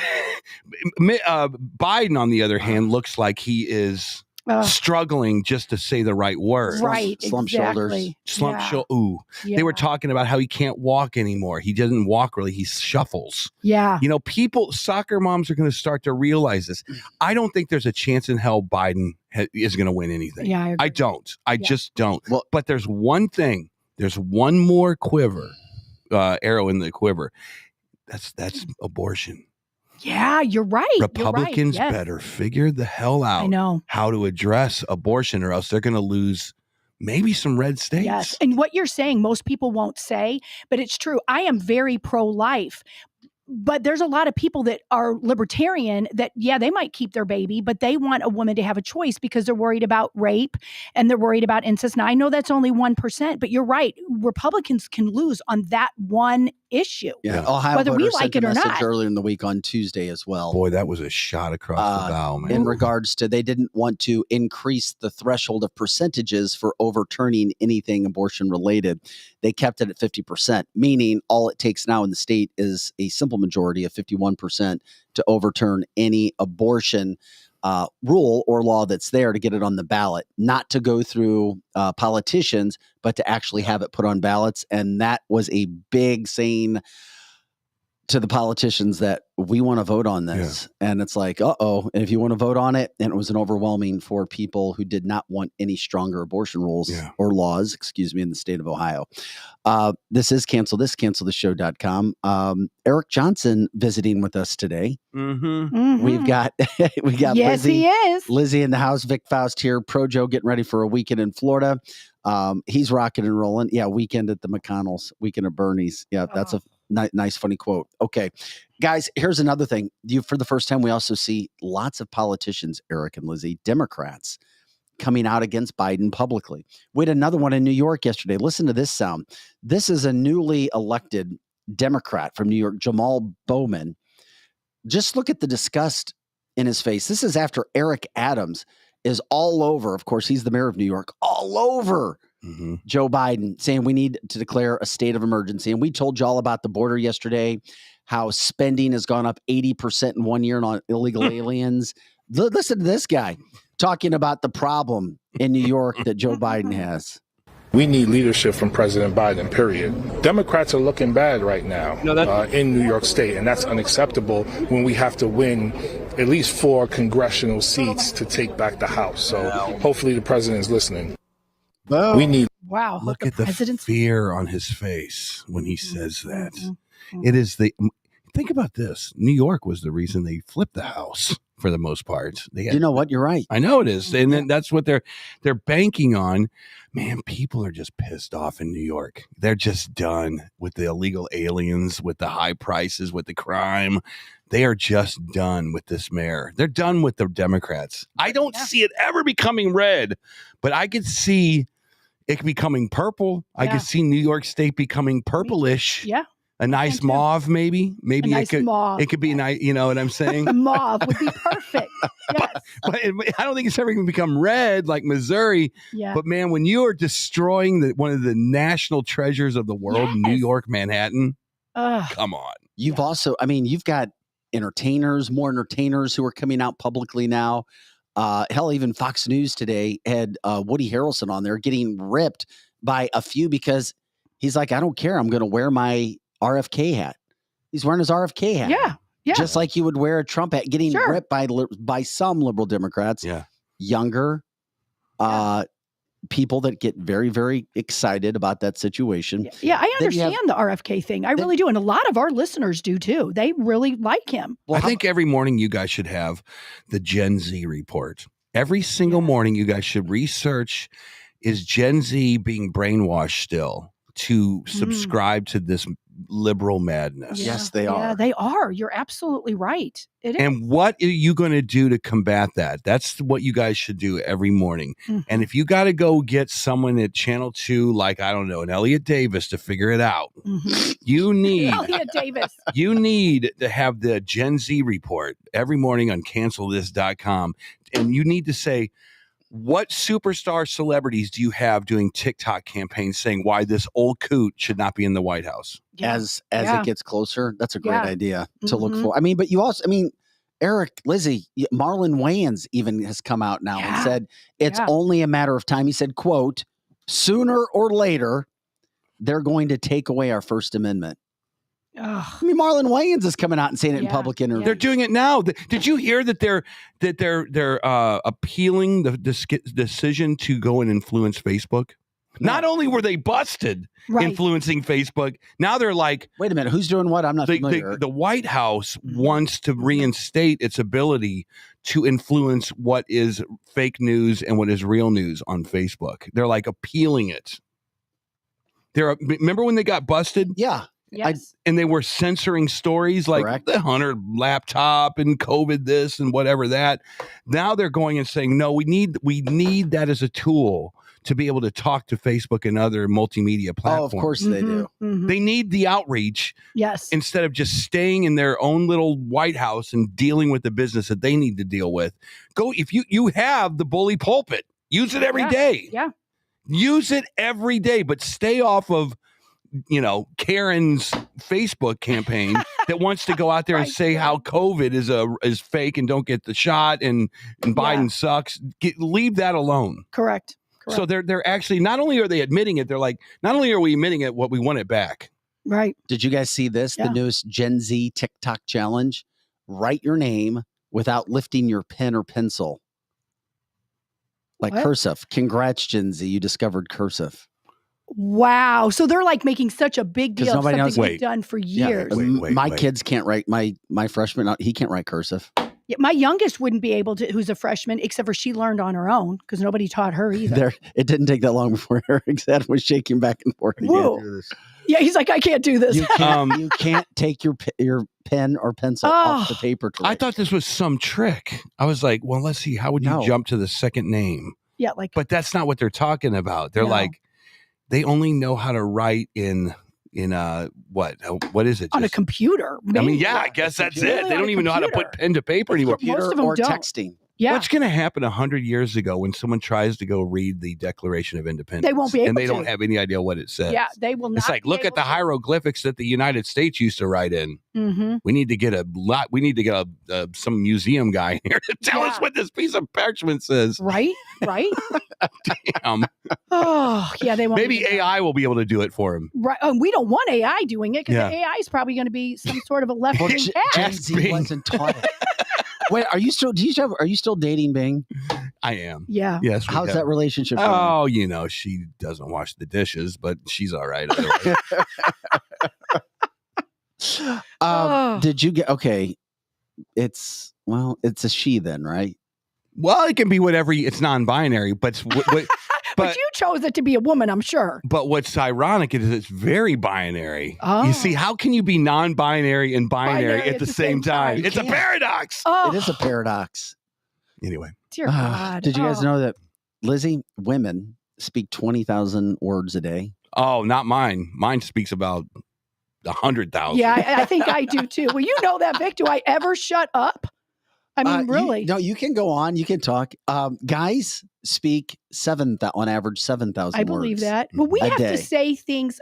Biden, on the other hand, looks like he is struggling just to say the right word. Right. Slump shoulders. Slump shoulder. Ooh. Yeah. They were talking about how he can't walk anymore. He doesn't walk really. He shuffles. Yeah. Soccer moms are going to start to realize this. I don't think there's a chance in hell Biden is going to win anything. Yeah, I don't. I just don't. Well, but there's one thing. There's one more arrow in the quiver. That's abortion. Yeah, you're right. Republicans better figure the hell out how to address abortion, or else they're going to lose maybe some red states. Yes. And what you're saying, most people won't say, but it's true. I am very pro-life. But there's a lot of people that are libertarian that, they might keep their baby, but they want a woman to have a choice because they're worried about rape and they're worried about incest. Now, I know that's only 1%, but you're right. Republicans can lose on that one issue. Yeah. Ohio whether we like it or not. Earlier in the week on Tuesday as well. Boy, that was a shot across the bow, man. In regards to they didn't want to increase the threshold of percentages for overturning anything abortion related. They kept it at 50%, meaning all it takes now in the state is a simple majority of 51% to overturn any abortion rule or law that's there to get it on the ballot, not to go through politicians, but to actually have it put on ballots. And that was a big saying to the politicians that we want to vote on this. And it's like, and if you want to vote on it, and it was an overwhelming for people who did not want any stronger abortion rules or laws, in the state of Ohio. This is cancelthisshow.com. Eric Johnson visiting with us today. We've got yes, Lizzie, he is. Lizzie in the house, Vic Faust here, Pro Joe getting ready for a weekend in Florida. He's rocking and rolling. Yeah, weekend at the McConnells, weekend at Bernie's. Yeah, that's a nice, funny quote. Okay, guys, here's another thing. For the first time, we also see lots of politicians, Eric and Lizzie, Democrats, coming out against Biden publicly. We had another one in New York yesterday. Listen to this sound. This is a newly elected Democrat from New York, Jamal Bowman. Just look at the disgust in his face. This is after Eric Adams is all over. Of course, he's the mayor of New York, all over Joe Biden, saying we need to declare a state of emergency. And we told you all about the border yesterday, how spending has gone up 80% in 1 year on illegal aliens. Listen to this guy talking about the problem in New York that Joe Biden has. We need leadership from President Biden, period. Democrats are looking bad right now in New York State, and that's unacceptable when we have to win at least 4 congressional seats to take back the House. So hopefully the president is listening. We need. Wow. Look at the fear on his face when he says that. It is think about this. New York was the reason they flipped the house for the most part. You know what? You're right. I know it is. And then that's what they're banking on. Man, people are just pissed off in New York. They're just done with the illegal aliens, with the high prices, with the crime. They are just done with this mayor. They're done with the Democrats. I don't see it ever becoming red, but I could see it becoming purple. I could see New York State becoming purplish. Yeah. A nice mauve, maybe. Maybe nice mauve. It could be nice. You know what I'm saying? A mauve would be perfect. Yes. But I don't think it's ever going to become red like Missouri. Yeah. But man, when you are destroying one of the national treasures of the world, New York, Manhattan, come on. You've also, I mean, you've got more entertainers who are coming out publicly now. Hell, even Fox News today had Woody Harrelson on there getting ripped by a few because he's like, I don't care. I'm going to wear my RFK hat. He's wearing his RFK hat. Yeah. Yeah. Just like you would wear a Trump hat, getting ripped by some liberal Democrats. Yeah. Younger people that get very, very excited about that situation. Yeah, I understand the RFK thing. I really do. And a lot of our listeners do too. They really like him. Well, I think every morning you guys should have the Gen Z report. Every single morning you guys should research, is Gen Z being brainwashed still to subscribe to this liberal madness? Yes, they are. Yeah, they are. You're absolutely right. It is. And what are you going to do to combat that? That's what you guys should do every morning. And if you got to go get someone at Channel 2, like, I don't know, an Elliot Davis to figure it out, you need Elliot Davis. You need to have the Gen Z report every morning on cancelthis.com. And you need to say, what superstar celebrities do you have doing TikTok campaigns saying why this old coot should not be in the White House? As it gets closer, that's a great idea to look for. I mean, but Eric, Lizzie, Marlon Wayans even has come out now and said it's only a matter of time. He said, quote, sooner or later, they're going to take away our First Amendment. I mean, Marlon Wayans is coming out and saying it in public interviews. They're doing it now. Did you hear that they're appealing the decision to go and influence Facebook? Not only were they busted influencing Facebook, now they're like, wait a minute, who's doing what? I'm not familiar. The White House wants to reinstate its ability to influence what is fake news and what is real news on Facebook. They're like appealing it. Remember when they got busted? Yeah. Yes. And they were censoring stories like the Hunter laptop and COVID this and whatever that. Now they're going and saying, no, we need that as a tool to be able to talk to Facebook and other multimedia platforms. Oh, of course they do. They need the outreach. Yes. Instead of just staying in their own little White House and dealing with the business that they need to deal with. Go, if you have the bully pulpit, use it every day. Yeah. Use it every day, but stay off of Karen's Facebook campaign that wants to go out there and say how COVID is fake and don't get the shot and Biden sucks. Leave that alone. Correct. So they're actually, not only are they admitting it, they're like, not only are we admitting it, what we want it back. Right. Did you guys see this? The newest Gen Z TikTok challenge. Write your name without lifting your pen or pencil. Like cursive. Congrats, Gen Z. You discovered cursive. Wow. So they're like making such a big deal of something knows. we've done for years. My kids can't write. My freshman, he can't write cursive. Yeah, my youngest wouldn't be able to, who's a freshman, except for she learned on her own because nobody taught her either. It didn't take that long before Eric's head was shaking back and forth. Yeah, he's like, I can't do this. You can't take your pen or pencil off the paper. I thought this was some trick. I was like, well, let's see. How would you jump to the second name? Yeah, but that's not what they're talking about. They're like, they only know how to write in what is it? On a computer. Maybe. I mean, I guess that's it. They don't even know how to put pen to paper anymore. Most of them or don't. texting. Yeah. What's going to happen 100 years ago when someone tries to go read the Declaration of Independence? They won't be able and they to. don't have any idea what it says. Yeah, they will not. It's like, look at the hieroglyphics that the United States used to write in. We need to get some museum guy in here to tell us what this piece of parchment says. Right. Damn. Oh, yeah, they won't. Maybe AI will be able to do it for him. Right. We don't want AI doing it because the AI is probably going to be some sort of a left-wing Gen Z wasn't taught it. Wait, are you still dating Bing? I am. Yeah. Yes. How's that relationship going? Oh, she doesn't wash the dishes, but she's all right. Did you get okay? It's a she then, right? Well, it can be whatever. It's non-binary, but but you chose it to be a woman, I'm sure. But what's ironic is it's very binary. Oh. You see, how can you be non-binary and binary at the same time? It's a paradox. Oh. It is a paradox. Anyway, dear God. Did you guys know that, Lizzie, women speak 20,000 words a day? Oh, not mine. Mine speaks about 100,000. Yeah, I think I do too. Well, you know that, Vic. Do I ever shut up? I mean, really? No, you can go on. You can talk. Guys speak on average 7,000 words. I believe that. But we have to say things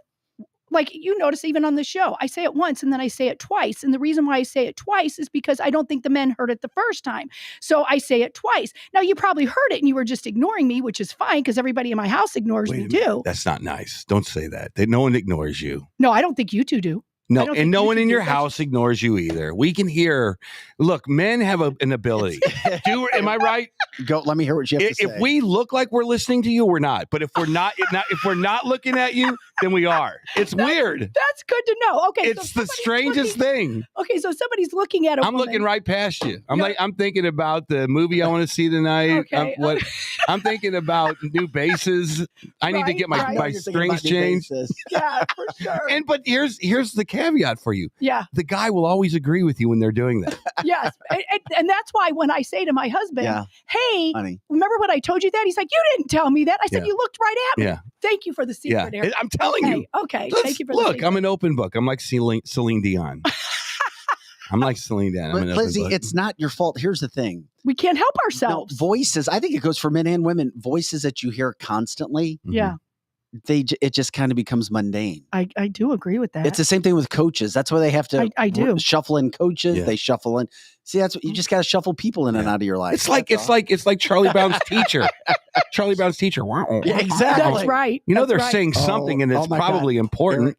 like you notice even on the show. I say it once and then I say it twice. And the reason why I say it twice is because I don't think the men heard it the first time. So I say it twice. Now, you probably heard it and you were just ignoring me, which is fine because everybody in my house ignores me too. That's not nice. Don't say that. No one ignores you. No, I don't think you two do. No, and no one in your house ignores you either. We can hear. Look, men have an ability. Am I right? Go. Let me hear what you have to say. If we look like we're listening to you, we're not. But if we're not, if we're not looking at you, then we are. It's weird. That's good to know. Okay, it's the strangest thing. Okay, so somebody's looking at a woman. Looking right past you. I'm thinking about the movie I want to see tonight. Okay. I'm thinking about new bases. I need to get my strings changed. Yeah, for sure. But here's the caveat for you. Yeah. The guy will always agree with you when they're doing that. Yes. And that's why when I say to my husband, hey, honey, remember when I told you that? He's like, you didn't tell me that. I said, you looked right at me. Yeah. Thank you for the secret, Eric. I'm telling you. Okay. Thank you for the secret. Look, I'm an open book. I'm like Celine Dion. I'm like Celine Dion. But Lizzie, it's not your fault. Here's the thing. We can't help ourselves. No, voices, I think it goes for men and women. Voices that you hear constantly. Yeah. It just kind of becomes mundane. I do agree with that. It's the same thing with coaches. That's why they have to shuffle in coaches. Yeah. They shuffle in. See, that's what you just got to shuffle people in and out of your life. It's like Charlie Brown's teacher. Charlie Brown's teacher. Yeah, exactly. That's right. You know they're saying something and it's probably important.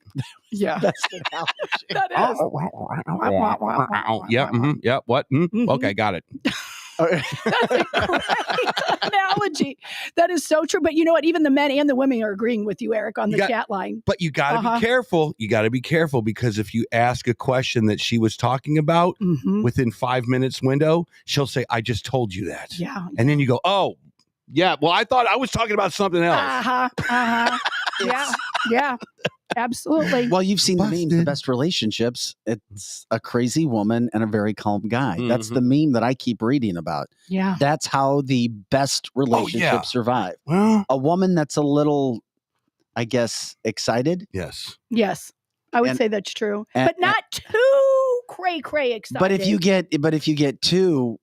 Yeah. That's the analogy. That is. Yeah. Yeah. What? Okay, got it. That's a great analogy. That is so true. But you know what? Even the men and the women are agreeing with you, Eric, on the chat line. But you got to be careful. You got to be careful because if you ask a question that she was talking about within 5 minutes window, she'll say, I just told you that. Yeah. And then you go, oh, yeah. Well, I thought I was talking about something else. Yeah. Absolutely. Well, you've seen the meme, the best relationships. It's a crazy woman and a very calm guy. That's the meme that I keep reading about. Yeah. That's how the best relationships survive. Well, a woman that's a little, I guess, excited. Yes. I would say that's true. But not too cray excited. But if you get too,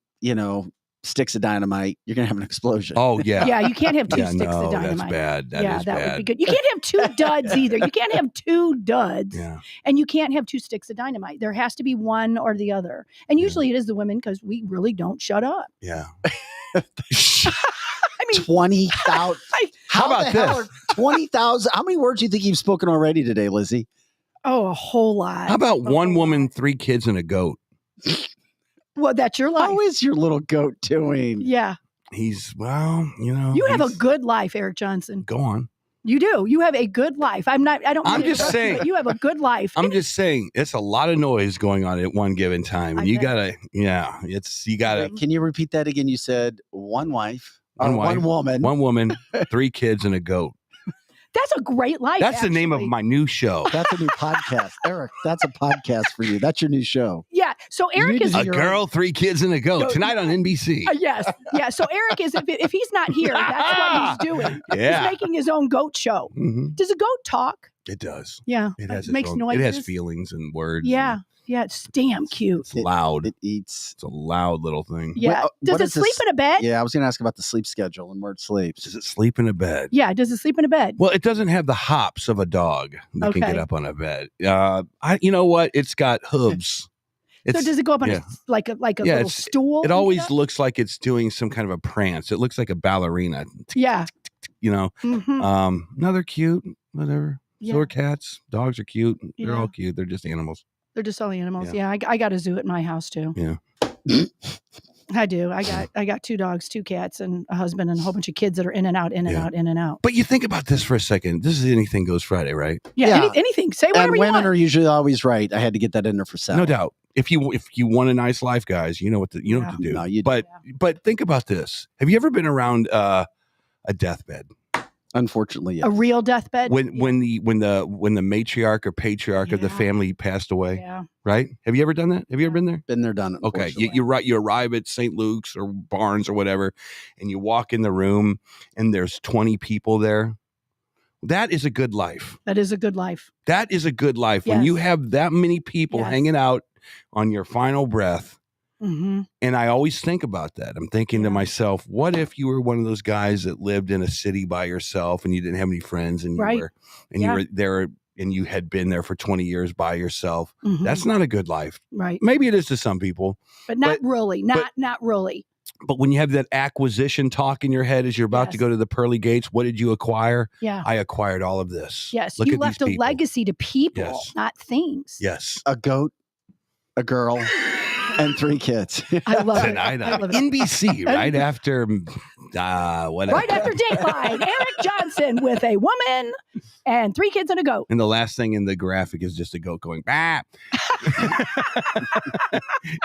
sticks of dynamite, you're gonna have an explosion. Oh yeah. Yeah, you can't have two sticks of dynamite. That's bad. That would be good. You can't have two duds either. You can't have two duds. Yeah. And you can't have two sticks of dynamite. There has to be one or the other. And usually it is the women because we really don't shut up. Yeah. I mean 20,000. How about this? 20,000. How many words do you think you've spoken already today, Lizzie? Oh, a whole lot. How about one woman, 3 kids, and a goat? Well, that's your life. How is your little goat doing? Yeah. He's, You have a good life, Eric Johnson. Go on. You do. You have a good life. I'm just saying. You have a good life. I'm just saying it's a lot of noise going on at one given time. And you gotta. Can you repeat that again? You said one wife, one woman, 3 kids, and a goat. That's a great life. That's the name of my new show. That's a new podcast. Eric, that's a podcast for you. That's your new show. Yeah. So Eric is a girl, 3 kids, and a goat tonight on NBC. Yes. Yeah. So Eric is, if he's not here, that's what he's doing. Yeah. He's making his own goat show. Mm-hmm. Does a goat talk? It does. Yeah. It makes noises. It has feelings and words. Yeah. Yeah, it's damn cute. It's loud. It eats. It's a loud little thing. Yeah. Does it sleep in a bed? Yeah, I was going to ask about the sleep schedule and where it sleeps. Does it sleep in a bed? Yeah. Does it sleep in a bed? Well, it doesn't have the hops of a dog that can get up on a bed. You know what? It's got hooves. So does it go up on a little stool? It always looks like it's doing some kind of a prance. It looks like a ballerina. Yeah. No, they're cute. Whatever. Yeah. So are cats. Dogs are cute. They're all cute. They're just animals. They're just all animals. Yeah, I got a zoo at my house too. Yeah. I do. I got 2 dogs, 2 cats, and a husband, and a whole bunch of kids that are in and out, in and out, in and out. But you think about this for a second. This is Anything Goes Friday, right? Yeah. Anything. Say whatever you want. And women are usually always right. I had to get that in there for Sal. No doubt. If you want a nice life, guys, you know what to do. No, but think about this. Have you ever been around a deathbed? Unfortunately, yes. A real deathbed. When the matriarch or patriarch of the family passed away, right? Have you ever done that? Have you ever been there? Been there, done it. Okay, you arrive at St. Luke's or Barnes or whatever, and you walk in the room, and there's 20 people there. That is a good life. That is a good life. That is a good life. When you have that many people hanging out on your final breath. Mm-hmm. And I always think about that. I'm thinking to myself, what if you were one of those guys that lived in a city by yourself and you didn't have any friends and you were there and you had been there for 20 years by yourself? Mm-hmm. That's not a good life. Right. Maybe it is to some people. But not really. Not really. But when you have that acquisition talk in your head as you're about to go to the pearly gates, what did you acquire? Yeah. I acquired all of this. Yes. Look You at left these a people. legacy to people, not things. Yes. A goat, a girl, and 3 kids. I love it. Tonight I on love it. NBC, right after whatever. Right after Dateline, Eric Johnson with a woman and 3 kids and a goat. And the last thing in the graphic is just a goat going, bah!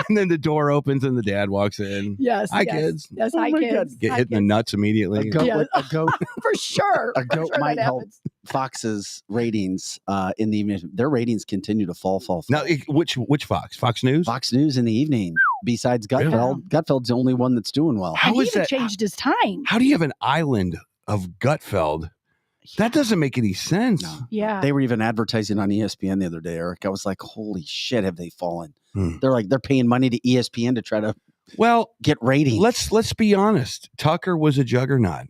And then the door opens and the dad walks in. Yes. Hi, kids. Yes, Oh hi, my kids. God. Get Hi, hit in the kids. nuts immediately. A goat For sure. A goat might help Fox's ratings in the evening. Their ratings continue to fall. Now, which Fox? Fox News? Fox News in the evening. Besides Gutfeld, Really? Gutfeld's the only one that's doing well. How And he is even that? changed his time. How do you have an island of Gutfeld? That doesn't make any sense. No. Yeah. They were even advertising on ESPN the other day, Eric. I was like, holy shit, have they fallen? Hmm. They're paying money to ESPN to try to get ratings. Let's be honest. Tucker was a juggernaut.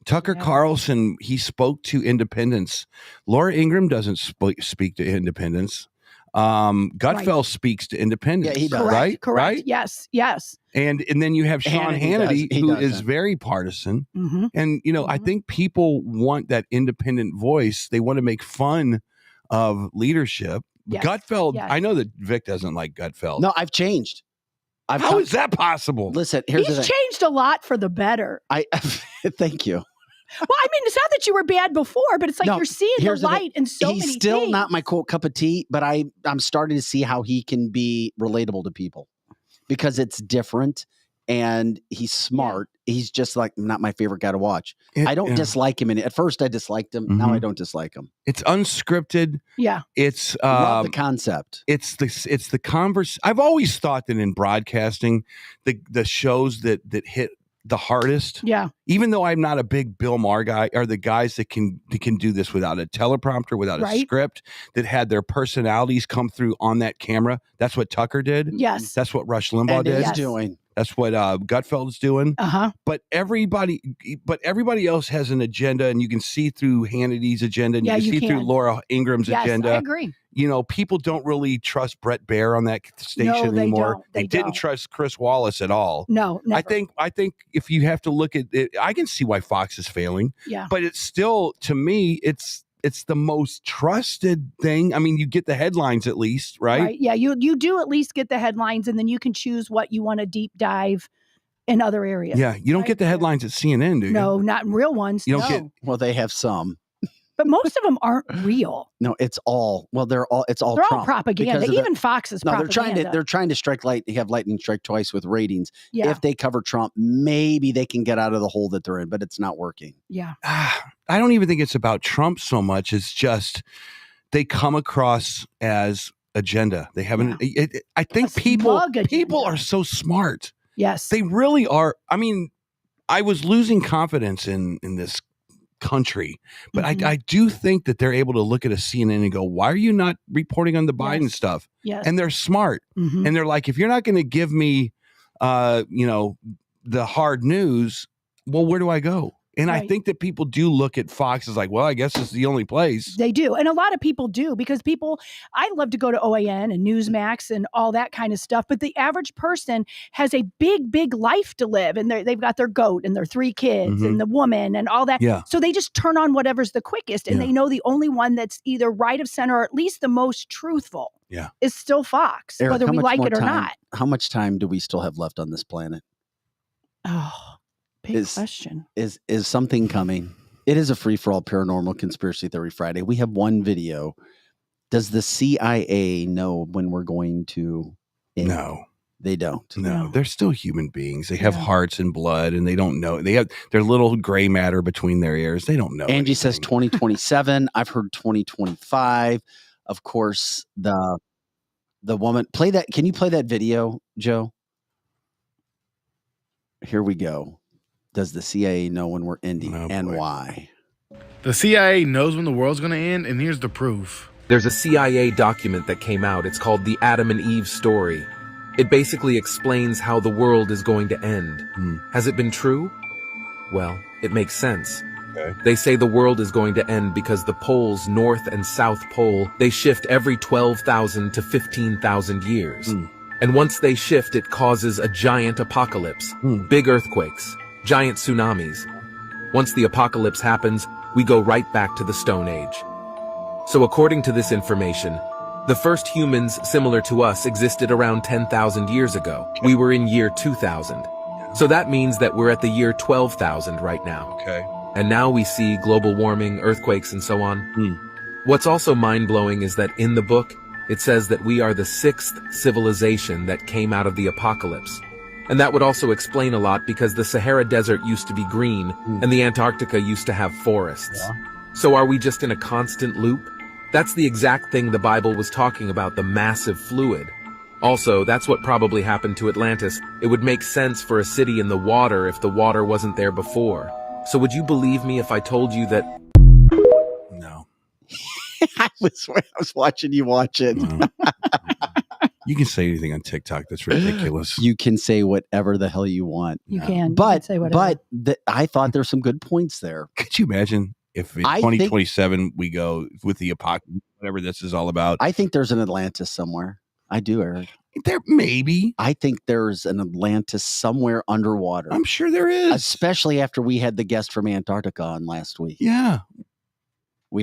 Tucker Carlson, he spoke to independence. Laura Ingraham doesn't speak to independence. Gutfeld speaks to independence. Yeah, he does. Right? Correct. Right? Yes. And then you have Sean Hannity, who is doesn't. very partisan. Mm-hmm. And, I think people want that independent voice. They want to make fun of leadership. Yes. Gutfeld, Yes. I know that Vic doesn't like Gutfeld. No, I've changed. How is that possible? Listen, here's He's the thing. changed a lot for the better. Thank you. Well, I mean, it's not that you were bad before, but it's like No, you're seeing the here's the thing. light in so He's many still things. not my quote cup of tea, but I'm starting to see how he can be relatable to people because it's different and he's smart. He's just not my favorite guy to watch. I don't dislike him. At first I disliked him. Now I don't dislike him. It's unscripted. Yeah. It's Love the concept. It's the converse. I've always thought that in broadcasting, the shows that hit the hardest. Yeah. Even though I'm not a big Bill Maher guy, are the guys that can do this without a teleprompter, without a script, that had their personalities come through on that camera. That's what Tucker did. Yes. That's what Rush Limbaugh did. He's doing. That's what Gutfeld's doing. Uh-huh. But everybody else has an agenda, and you can see through Hannity's agenda, and you can see through Laura Ingram's agenda. I agree. People don't really trust Brett Baer on that station anymore. Don't. They didn't trust Chris Wallace at all. No, never. I think if you have to look at it, I can see why Fox is failing. Yeah. But it's still, to me, it's the most trusted thing. I mean, you get the headlines at least, right? Yeah, you do at least get the headlines, and then you can choose what you want to deep dive in other areas. Yeah, you don't get the headlines at CNN, do you? No, not in real ones. You don't get. Well, they have some. But most of them aren't real. No, it's all They're Trump. all propaganda. Even Fox is propaganda. They're trying to strike have lightning strike twice with ratings. Yeah. If they cover Trump, maybe they can get out of the hole that they're in, but it's not working. Yeah. I don't even think it's about Trump so much. It's just they come across as agenda. They haven't. I think people are so smart. Yes. They really are. I mean, I was losing confidence in this country, but I do think that they're able to look at a CNN and go, why are you not reporting on the Biden stuff? Yes. And they're smart. Mm-hmm. And they're like, if you're not going to give me, the hard news, well, where do I go? And I think that people do look at Fox as like, well, I guess it's the only place. They do. And a lot of people do because I love to go to OAN and Newsmax and all that kind of stuff. But the average person has a big, big life to live. And they've got their goat and their 3 kids and the woman and all that. Yeah. So they just turn on whatever's the quickest. And they know the only one that's either right of center or at least the most truthful. is still Fox, Eric, whether how we much like more it or time- not. How much time do we still have left on this planet? Oh, big question. Is something coming? It is a free-for-all paranormal conspiracy theory Friday. We have one video. Does the CIA know when we're going to end? No. They don't. No, they're still human beings. They have hearts and blood, and they don't know. They have their little gray matter between their ears. They don't know. Angie says 2027. I've heard 2025. Of course, the woman play that. Can you play that video, Joe? Here we go. Does the CIA know when we're ending and why? The CIA knows when the world's going to end, and here's the proof. There's a CIA document that came out. It's called the Adam and Eve story. It basically explains how the world is going to end. Has it been true? Well, it makes sense. They say the world is going to end because the poles, North and South Pole, they shift every 12,000 to 15,000 years. And once they shift, it causes a giant apocalypse, big earthquakes, giant tsunamis. Once the apocalypse happens, we go right back to the Stone Age. So according to this information, the first humans similar to us existed around 10,000 years ago. We were in year 2000. So that means that we're at the year 12,000 right now. And now we see global warming, earthquakes, and so on. What's also mind-blowing is that in the book, it says that we are the 6th civilization that came out of the apocalypse. And that would also explain a lot because the Sahara Desert used to be green and the Antarctica used to have forests. So are we just in a constant loop? That's the exact thing the Bible was talking about, the massive fluid. Also, that's what probably happened to Atlantis. It would make sense for a city in the water if the water wasn't there before. So would you believe me if I told you that? No. I was watching you watch it. You can say anything on TikTok. That's ridiculous. You can say whatever the hell you want. You can. But, you can say whatever. I thought there's some good points there. Could you imagine if in 2027 we go with the apocalypse, whatever this is all about? I think there's an Atlantis somewhere. I do, Eric. There maybe. I think there's an Atlantis somewhere underwater. I'm sure there is. Especially after we had the guest from Antarctica on last week. Yeah.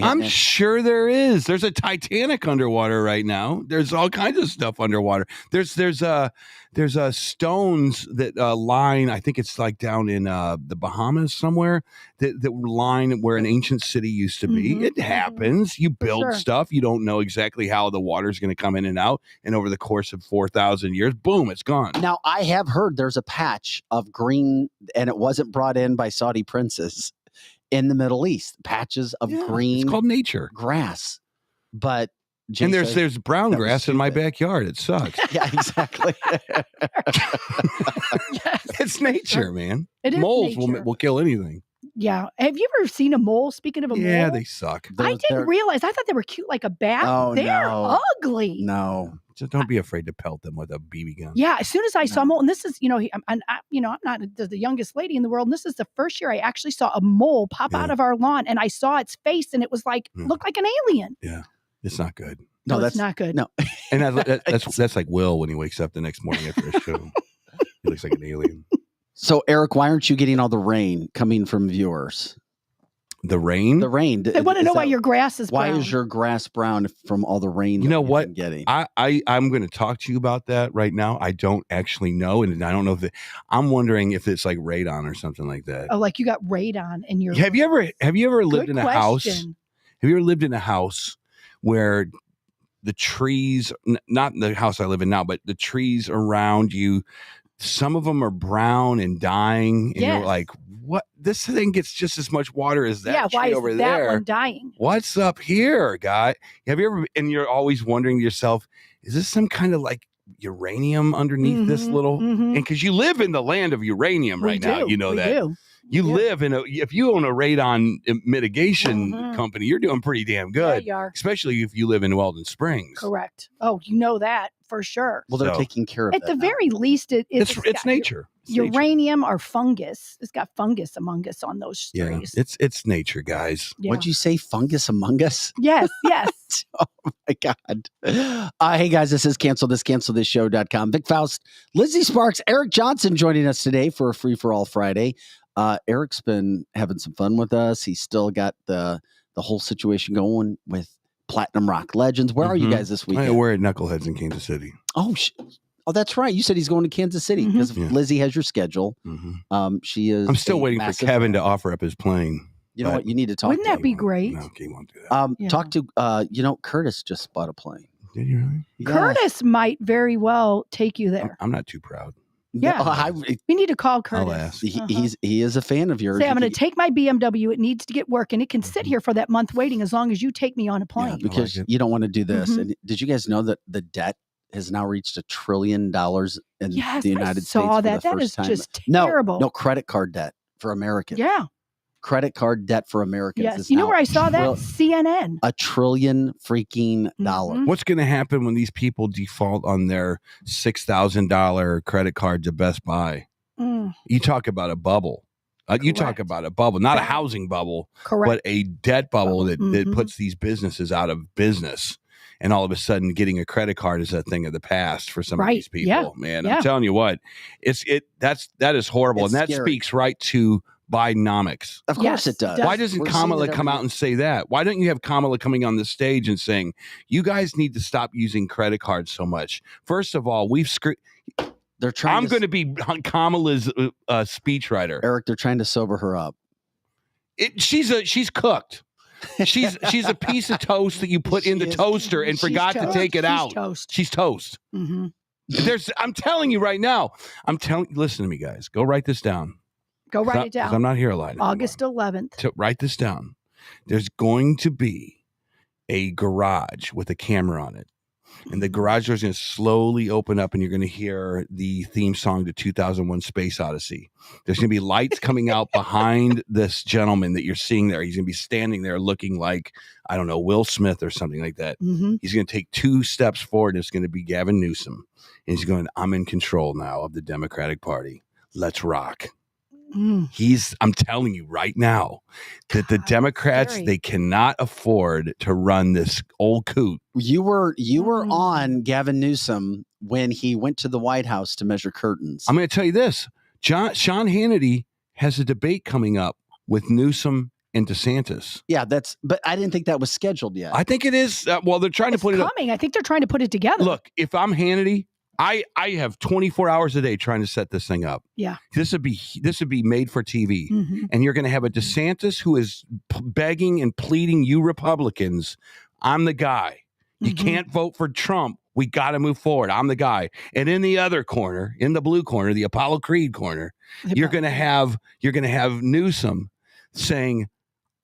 I'm sure there is. There's a Titanic underwater right now. There's all kinds of stuff underwater. There's stones that line. I think it's like down in the Bahamas somewhere that line where an ancient city used to be. It happens. You build stuff. You don't know exactly how the water's going to come in and out. And over the course of 4,000 years, boom, it's gone. Now I have heard there's a patch of green, and it wasn't brought in by Saudi princes. In the Middle East, patches of green. It's called nature grass. But and there's brown grass in my backyard. It sucks. Yeah, exactly. It's nature, man. It is Moles nature. will kill anything. Yeah. Have you ever seen a mole? Speaking of a mole. Yeah, they suck. I didn't realize. I thought they were cute like a bat. Oh, They're no. ugly. No. Just don't be afraid to pelt them with a BB gun. Yeah, as soon as I saw a mole, and this is, I'm not the youngest lady in the world, and this is the first year I actually saw a mole pop out of our lawn, and I saw its face, and it was like, looked like an alien. Yeah, it's not good. No, that's not good. No. And that's like Will when he wakes up the next morning after a show. He looks like an alien. So, Eric, why aren't you getting all the rain coming from viewers? The rain? The rain. They want to know why your grass is brown. Why is your grass brown from all the rain? You know what? Getting? I'm going to talk to you about that right now. I don't actually know, and I don't know if I'm wondering if it's like radon or something like that. Oh, like you got radon in your. Have you ever lived in a house? Have you ever lived in a house where the trees, not the house I live in now, but the trees around you, some of them are brown and dying, and you're like, what? This thing gets just as much water as that tree over there. Why is that one dying? What's up here, guy? Have you ever? And you're always wondering to yourself, is this some kind of like uranium underneath this little? And because you live in the land of uranium right now, you know that. You live in if you own a radon mitigation company, you're doing pretty damn good. Yeah, you are. Especially if you live in Weldon Springs. Correct. Oh, you know that for sure. Well, they're taking care of it. At the very least, it's nature. Uranium or fungus. It's got fungus among us on those trees. Yeah, it's nature, guys. Yeah. What'd you say? Fungus among us? Yes, yes. Oh my God. Hey guys, this is cancelthisshow.com. Vic Faust, Lizzie Sparks, Eric Johnson joining us today for a Free for All Friday. Eric's been having some fun with us. He's still got the whole situation going with platinum rock legends. Where are you guys this weekend? We're at Knuckleheads in Kansas City. Oh, that's right. You said he's going to Kansas City because Lizzie has your schedule. She is. I'm still waiting for Kevin to offer up his plane. You know what? You need to talk. Wouldn't that be great? No, he won't do that. Talk to, Curtis just bought a plane. Did you really? Yeah. Curtis might very well take you there. I'm not too proud. Yeah. We need to call Curtis. I'll ask. He is a fan of yours. Say, I'm going to take my BMW. It needs to get work, and it can sit here for that month waiting as long as you take me on a plane. Yeah, because you don't want to do this. And did you guys know that the debt has now reached $1 trillion in the United States? For the That first is time. just terrible. No, credit card debt for Americans. Yeah. Credit card debt for Americans. Yes. You know where I saw that? CNN. $1 trillion freaking dollars. What's going to happen when these people default on their $6,000 credit card to Best Buy? You talk about a bubble. You talk about a bubble, not a housing bubble, but a debt bubble that puts these businesses out of business. And all of a sudden, getting a credit card is a thing of the past for some of these people. Yeah. Man, I'm telling you what, that is horrible, and that speaks right to Bidenomics. Of course it does. Why doesn't Kamala come out and say that? Why don't you have Kamala coming on the stage and saying, you guys need to stop using credit cards so much? First of all, we've screwed. I'm going to be Kamala's speechwriter. Eric, they're trying to sober her up. She's cooked. She's a piece of toast that you put in the toaster and forgot to take it out. She's toast. I'm telling you right now. Listen to me, guys. Go write this down. Go write it down. I'm not here a lot. August 11th. To write this down. There's going to be a garage with a camera on it. And the garage door is going to slowly open up, and you're going to hear the theme song to 2001 Space Odyssey. There's going to be lights coming out behind this gentleman that you're seeing there. He's going to be standing there looking like, I don't know, Will Smith or something like that. He's going to take 2 steps forward, and it's going to be Gavin Newsom. And he's going, I'm in control now of the Democratic Party. Let's rock. I'm telling you right now that the Democrats, they cannot afford to run this old coot. You were on Gavin Newsom when he went to the White House to measure curtains. I'm going to tell you this. Sean Hannity has a debate coming up with Newsom and DeSantis. Yeah, but I didn't think that was scheduled yet. I think it is. They're trying to put it coming. I think they're trying to put it together. Look, if I'm Hannity, I have 24 hours a day trying to set this thing up. Yeah. This would be made for TV. And you're going to have a DeSantis who is begging and pleading, you Republicans, I'm the guy. You can't vote for Trump. We got to move forward. I'm the guy. And in the other corner, in the blue corner, the Apollo Creed corner, you're going to have Newsom saying,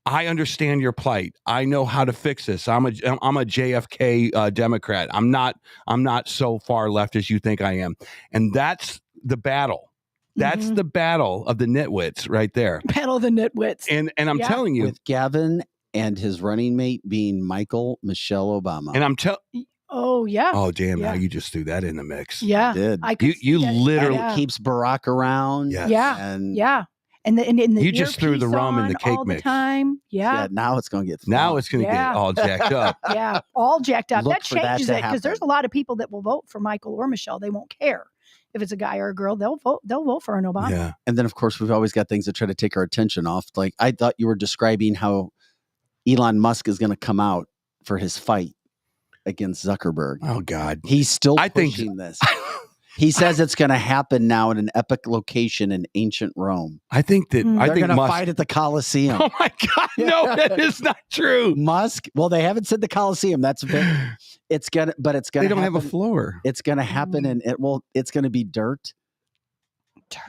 I understand your plight. I know how to fix this. I'm a JFK Democrat. I'm not so far left as you think I am. And that's the battle. That's the battle of the nitwits right there. Battle of the nitwits. And I'm telling you, with Gavin and his running mate being Michelle Obama. And I'm telling. Oh yeah. Oh damn! Yeah. Now you just threw that in the mix. Yeah, I did. You literally keeps Barack around. Yes. Yeah. And the you just threw the rum in the cake all mix. The time. Yeah. Now it's going to get. Now it's going to get all jacked up. Yeah, all jacked up. Look That changes that it because there's a lot of people that will vote for Michael or Michelle. They won't care if it's a guy or a girl. They'll vote for an Obama. Yeah. And then of course we've always got things that try to take our attention off. Like I thought you were describing how Elon Musk is going to come out for his fight against Zuckerberg. Oh God, he's still pushing this. He says it's going to happen now in an epic location in ancient Rome. I think that they're going to fight at the Colosseum. Oh my God, no, that is not true. Musk. Well, they haven't said the Colosseum. That's it's gonna, but it's gonna. They don't happen. have a floor. It's going to happen, and it's going to be dirt.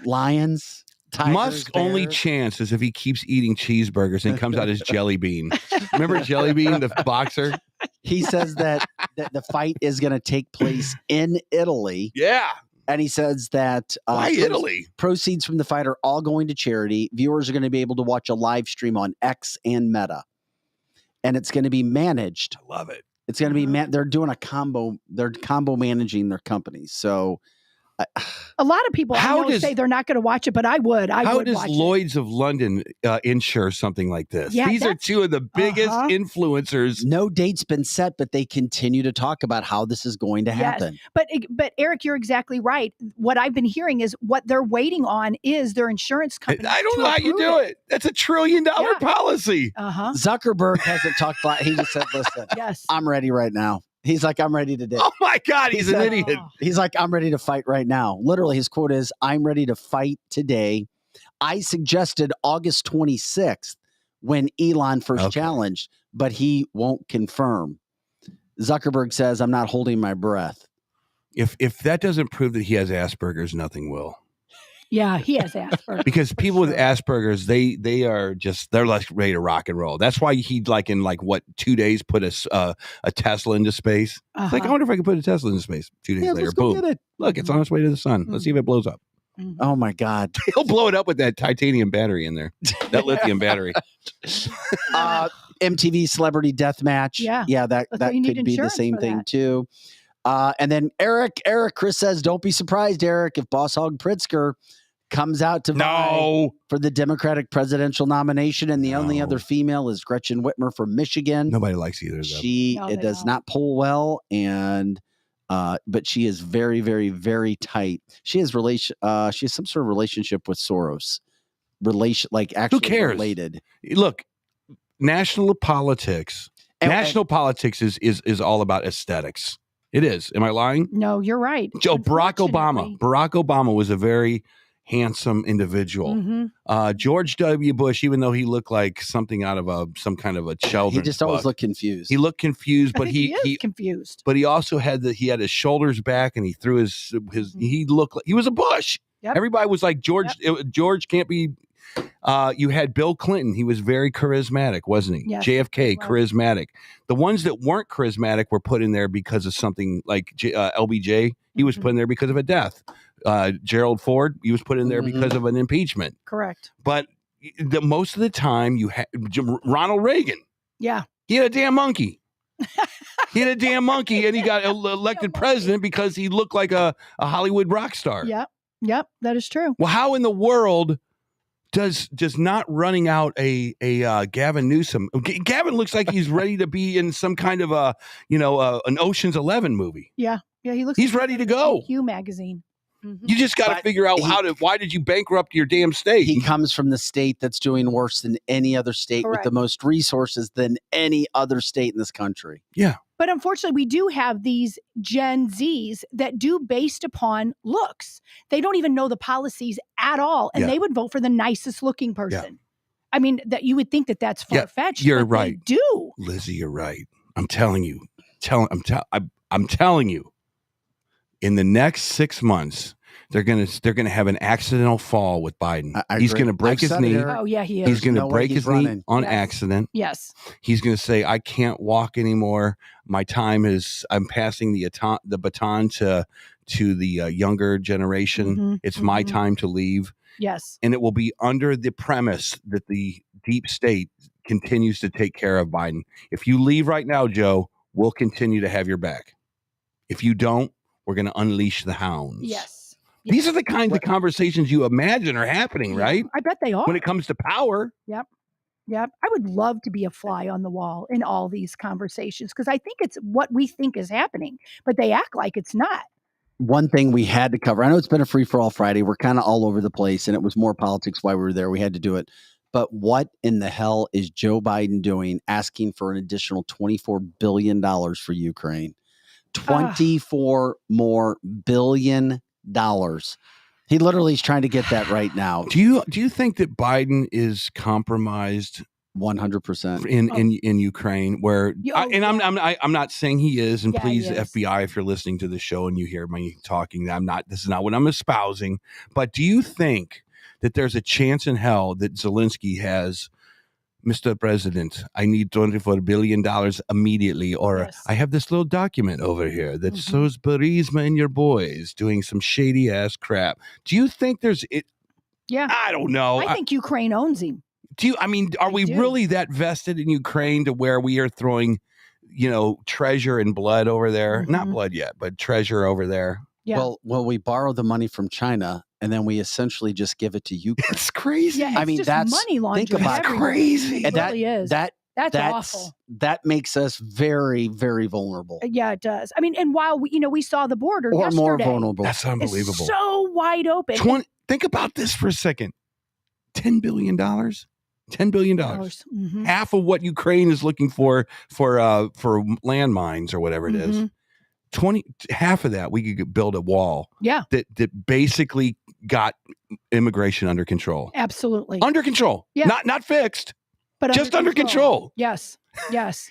Lions. Tigers, Musk's bears. only chance is if he keeps eating cheeseburgers and comes out as Jelly Bean. Remember Jelly Bean, the boxer? He says that the fight is going to take place in Italy. Yeah. And he says that why Italy? Proceeds from the fight are all going to charity. Viewers are going to be able to watch a live stream on X and Meta. And it's going to be managed. I love it. It's going to be they're doing a combo. They're combo managing their companies. So A lot of people I know say they're not going to watch it, but I would. How would does watch Lloyd's of London insure something like this? Yeah, These are two of the biggest influencers. No date's been set, but they continue to talk about how this is going to happen. But Eric, you're exactly right. What I've been hearing is what they're waiting on is their insurance company. I don't know how you do it. That's $1 trillion policy. Zuckerberg hasn't talked about. He just said, "Listen, I'm ready right now." He's like, I'm ready today. Oh my God, he's an idiot. He's like, I'm ready to fight right now. Literally, his quote is, I'm ready to fight today. I suggested August 26th when Elon first challenged, but he won't confirm. Zuckerberg says, I'm not holding my breath. If that doesn't prove that he has Asperger's, nothing will. Yeah, he has Asperger's. Because people with Asperger's, they are just, they're like ready to rock and roll. That's why he in 2 days put a Tesla into space. It's like, I wonder if I could put a Tesla into space. 2 days later, boom. Look, it's on its way to the sun. Let's see if it blows up. Oh my God. He'll blow it up with that titanium battery in there. That lithium battery. MTV Celebrity Deathmatch. Yeah, that could be the same thing too. And then Chris says, don't be surprised, Eric, if Boss Hog Pritzker comes out to vie for the Democratic presidential nomination, and the only other female is Gretchen Whitmer from Michigan. Nobody likes either of them. It does not pull well, and but she is very, very, very tight. She has some sort of relationship with Soros. Actually, who cares? Related. Look, national politics. National politics is all about aesthetics. It is. Am I lying? No, you're right. Barack Obama was a very handsome individual. George W. Bush, even though he looked like something out of some kind of a children's he just always looked confused. He looked confused, but he is confused. But he also had his shoulders back, and he threw his he looked like he was a Bush. Yep. Everybody was like, George can't be. You had Bill Clinton. He was very charismatic, wasn't he? Yes, JFK, charismatic. The ones that weren't charismatic were put in there because of something like LBJ. He was put in there because of a death. Gerald Ford, he was put in there because of an impeachment. Correct. But most of the time, you had Ronald Reagan. Yeah. He had a damn monkey. And he got elected president because he looked like a Hollywood rock star. Yep, that is true. Well, how in the world does not running out a Gavin Newsom? Gavin looks like he's ready to be in some kind of an Ocean's 11 movie. Yeah, he looks. He's ready to go. Q magazine. You just got to figure out why did you bankrupt your damn state? He comes from the state that's doing worse than any other state with the most resources than any other state in this country. Yeah. But unfortunately, we do have these Gen Zs that do based upon looks. They don't even know the policies at all, and they would vote for the nicest looking person. Yeah. I mean, that you would think that that's far-fetched. You're right. They do. Lizzie, you're right. I'm telling you. I'm telling you. In the next 6 months, they're gonna have an accidental fall with Biden. He's gonna break his knee. Oh yeah, he is. He's gonna break his knee on accident. Yes. He's gonna say, "I can't walk anymore. My time is. I'm passing the baton to the younger generation. It's my time to leave." Yes. And it will be under the premise that the deep state continues to take care of Biden. If you leave right now, Joe, we'll continue to have your back. If you don't, we're going to unleash the hounds. Yes. These are the kinds of conversations you imagine are happening, right? I bet they are. When it comes to power. Yep. I would love to be a fly on the wall in all these conversations because I think it's what we think is happening, but they act like it's not. One thing we had to cover, I know it's been a free-for-all Friday. We're kind of all over the place, and it was more politics while we were there. We had to do it. But what in the hell is Joe Biden doing asking for an additional $24 billion for Ukraine? $24 more billion. He literally is trying to get that right now. Do you think that Biden is compromised 100% in Ukraine? I'm not saying he is, and please FBI, if you're listening to the show and you hear me talking, this is not what I'm espousing. But do you think that there's a chance in hell that Zelensky has, Mr. President, I need $24 billion immediately, or I have this little document over here that shows Burisma and your boys doing some shady ass crap. Do you think there's it? Yeah. I don't know. I think Ukraine owns him. Are we really that vested in Ukraine to where we are throwing, treasure and blood over there? Not blood yet, but treasure over there. Yeah. Well, we borrow the money from China and then we essentially just give it to Ukraine. It's crazy. Yeah, I mean, just that's money laundering. think about everywhere. crazy. It really is. That's awful. That makes us very, very vulnerable. Yeah, it does. I mean, and while we saw the border Or yesterday, more vulnerable. That's unbelievable. it's so wide open. Think about this for a second. $10 billion. $10 billion. Mm-hmm. Half of what Ukraine is looking for landmines or whatever it is. Half of that we could build a wall. Yeah. That basically got immigration under control. Absolutely. Under control. Yeah. Not fixed. But just under control. Yes. Yes.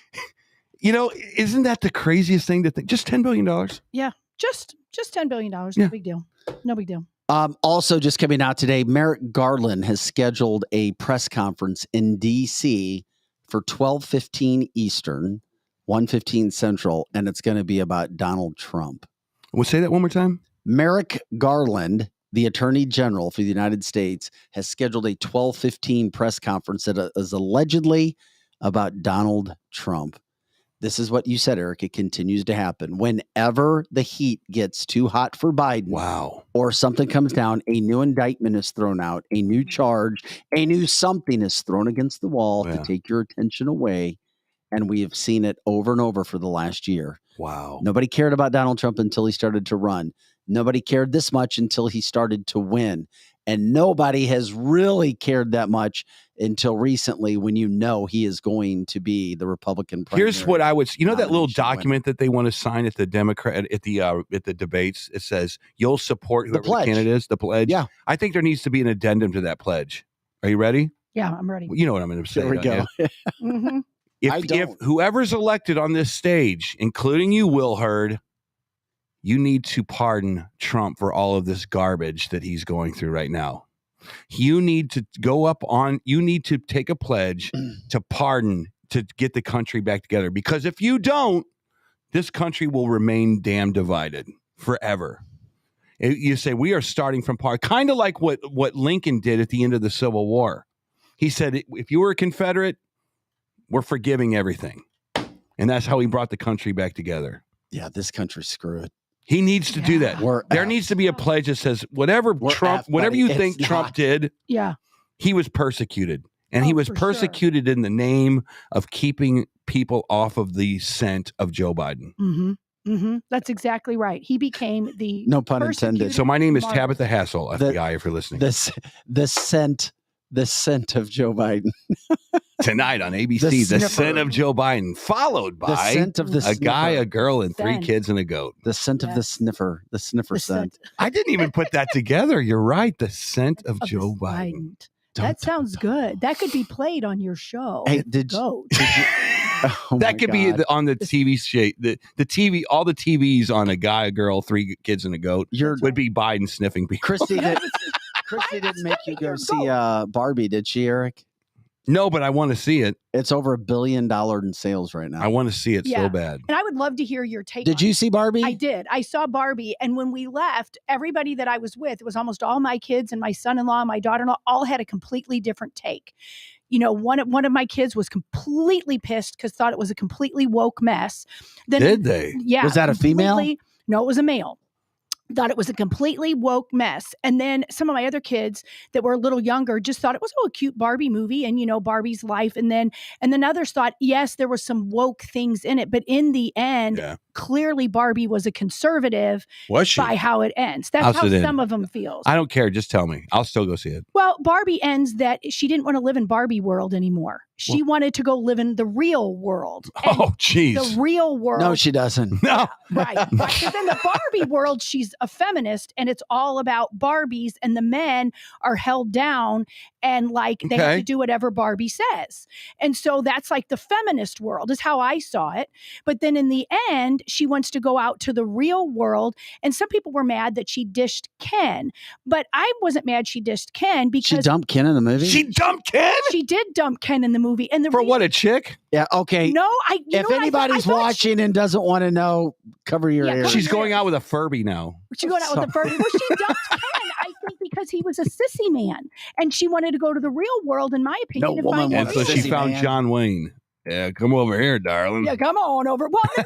Isn't that the craziest thing to think? Just $10 billion. Yeah. Just $10 billion. No big deal. No big deal. Also, just coming out today, Merrick Garland has scheduled a press conference in D.C. for 12:15 Eastern, 1:15 Central, and it's going to be about Donald Trump. We'll say that one more time. Merrick Garland, the Attorney General for the United States, has scheduled a 12:15 press conference that is allegedly about Donald Trump. This is what you said, Eric. It continues to happen. Whenever the heat gets too hot for Biden, or something comes down, a new indictment is thrown out, a new charge, a new something is thrown against the wall to take your attention away. And we have seen it over and over for the last year. Wow. Nobody cared about Donald Trump until he started to run. Nobody cared this much until he started to win. And nobody has really cared that much until recently when he is going to be the Republican primary. Here's what I would that little document that they want to sign at the Democrat at the debates. It says you'll support whoever the candidate is, the pledge. Yeah. I think there needs to be an addendum to that pledge. Are you ready? Yeah, I'm ready. You know what I'm going to say. There we go. Mm-hmm. If whoever's elected on this stage, including you, Will Hurd, you need to pardon Trump for all of this garbage that he's going through right now. You need to you need to take a pledge to pardon, to get the country back together. Because if you don't, this country will remain damn divided forever. You say, we are starting from kind of like what Lincoln did at the end of the Civil War. He said, if you were a Confederate, we're forgiving everything. And that's how he brought the country back together. Yeah, this country's screwed. He needs to do that. There needs to be a pledge that says whatever you think Trump did, he was persecuted. And he was persecuted in the name of keeping people off of the scent of Joe Biden. Mm-hmm. Mm-hmm. That's exactly right. He became the no pun intended. So my name is Tabitha Hassel, FBI, if you're listening. The scent of Joe Biden. Tonight on ABC, the scent of Joe Biden, followed by the scent of a guy, a girl, and 3 kids and a goat. The scent of the sniffer scent. I didn't even put that together. You're right. The scent of Joe Biden. That sounds good. That could be played on your show. Hey, that could be on the TV show. The TV, all the TVs on a guy, a girl, 3 kids, and a goat would be Biden sniffing people. Christy didn't make you go see Barbie, did she, Eric? No, but I want to see it. It's over $1 billion in sales right now. I want to see it so bad. And I would love to hear your take. Did you see Barbie? I did. I saw Barbie. And when we left, everybody that I was with, it was almost all my kids and my son-in-law, my daughter-in-law, all had a completely different take. One of my kids was completely pissed because thought it was a completely woke mess. Did they? Yeah. Was that a female? No, it was a male. Thought it was a completely woke mess. And then some of my other kids that were a little younger just thought it was a cute Barbie movie and, Barbie's life. And then others thought, yes, there was some woke things in it. But in the end, clearly Barbie was a conservative. Was she? By how it ends. That's how some of them feel. I don't care. Just tell me. I'll still go see it. Well, Barbie ends that she didn't want to live in Barbie world anymore. She wanted to go live in the real world. Oh, geez. The real world. No, she doesn't. No. Right. Because in the Barbie world, she's a feminist and it's all about Barbies and the men are held down and they have to do whatever Barbie says. And so that's like the feminist world is how I saw it. But then in the end, she wants to go out to the real world. And some people were mad that she dished Ken. But I wasn't mad she dished Ken because she dumped Ken in the movie? She dumped Ken? She did dump Ken in the movie. And For what, a chick? Yeah, okay. No, if anybody's watching and doesn't want to know, cover your ears. She's going out with a Furby now. She's going out with a Furby. Well, she dumped Ken, I think, because he was a sissy man. And she wanted to go to the real world, in my opinion. And so she found John Wayne. Yeah, come over here, darling. Yeah, come on over. Well, then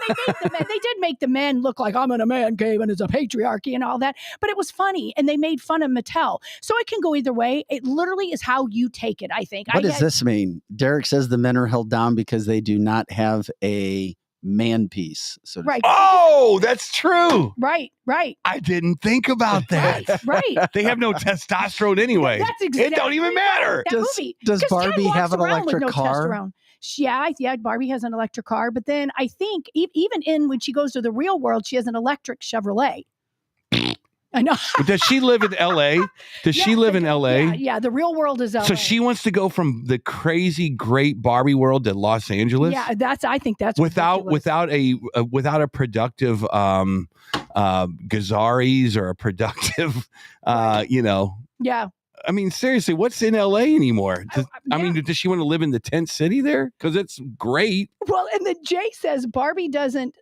they did make the men look like I'm in a man cave and it's a patriarchy and all that. But it was funny, and they made fun of Mattel. So it can go either way. It literally is how you take it, I think. What does this mean? Derek says the men are held down because they do not have a man piece. So right. Oh, that's true. Right. I didn't think about that. Right. They have no testosterone anyway. That's exactly. It don't even matter. Does Barbie have an electric car? Yeah, Barbie has an electric car, but then I think even when she goes to the real world, she has an electric Chevrolet. I know. Does she live in LA? Does she live in LA? Yeah, the real world is LA. So she wants to go from the crazy great Barbie world to Los Angeles? Yeah, I think that's without a productive Gazaris or a productive Yeah. I mean, seriously, what's in LA anymore? I mean, does she want to live in the tent city there? Because it's great. Well, and then Jay says Barbie doesn't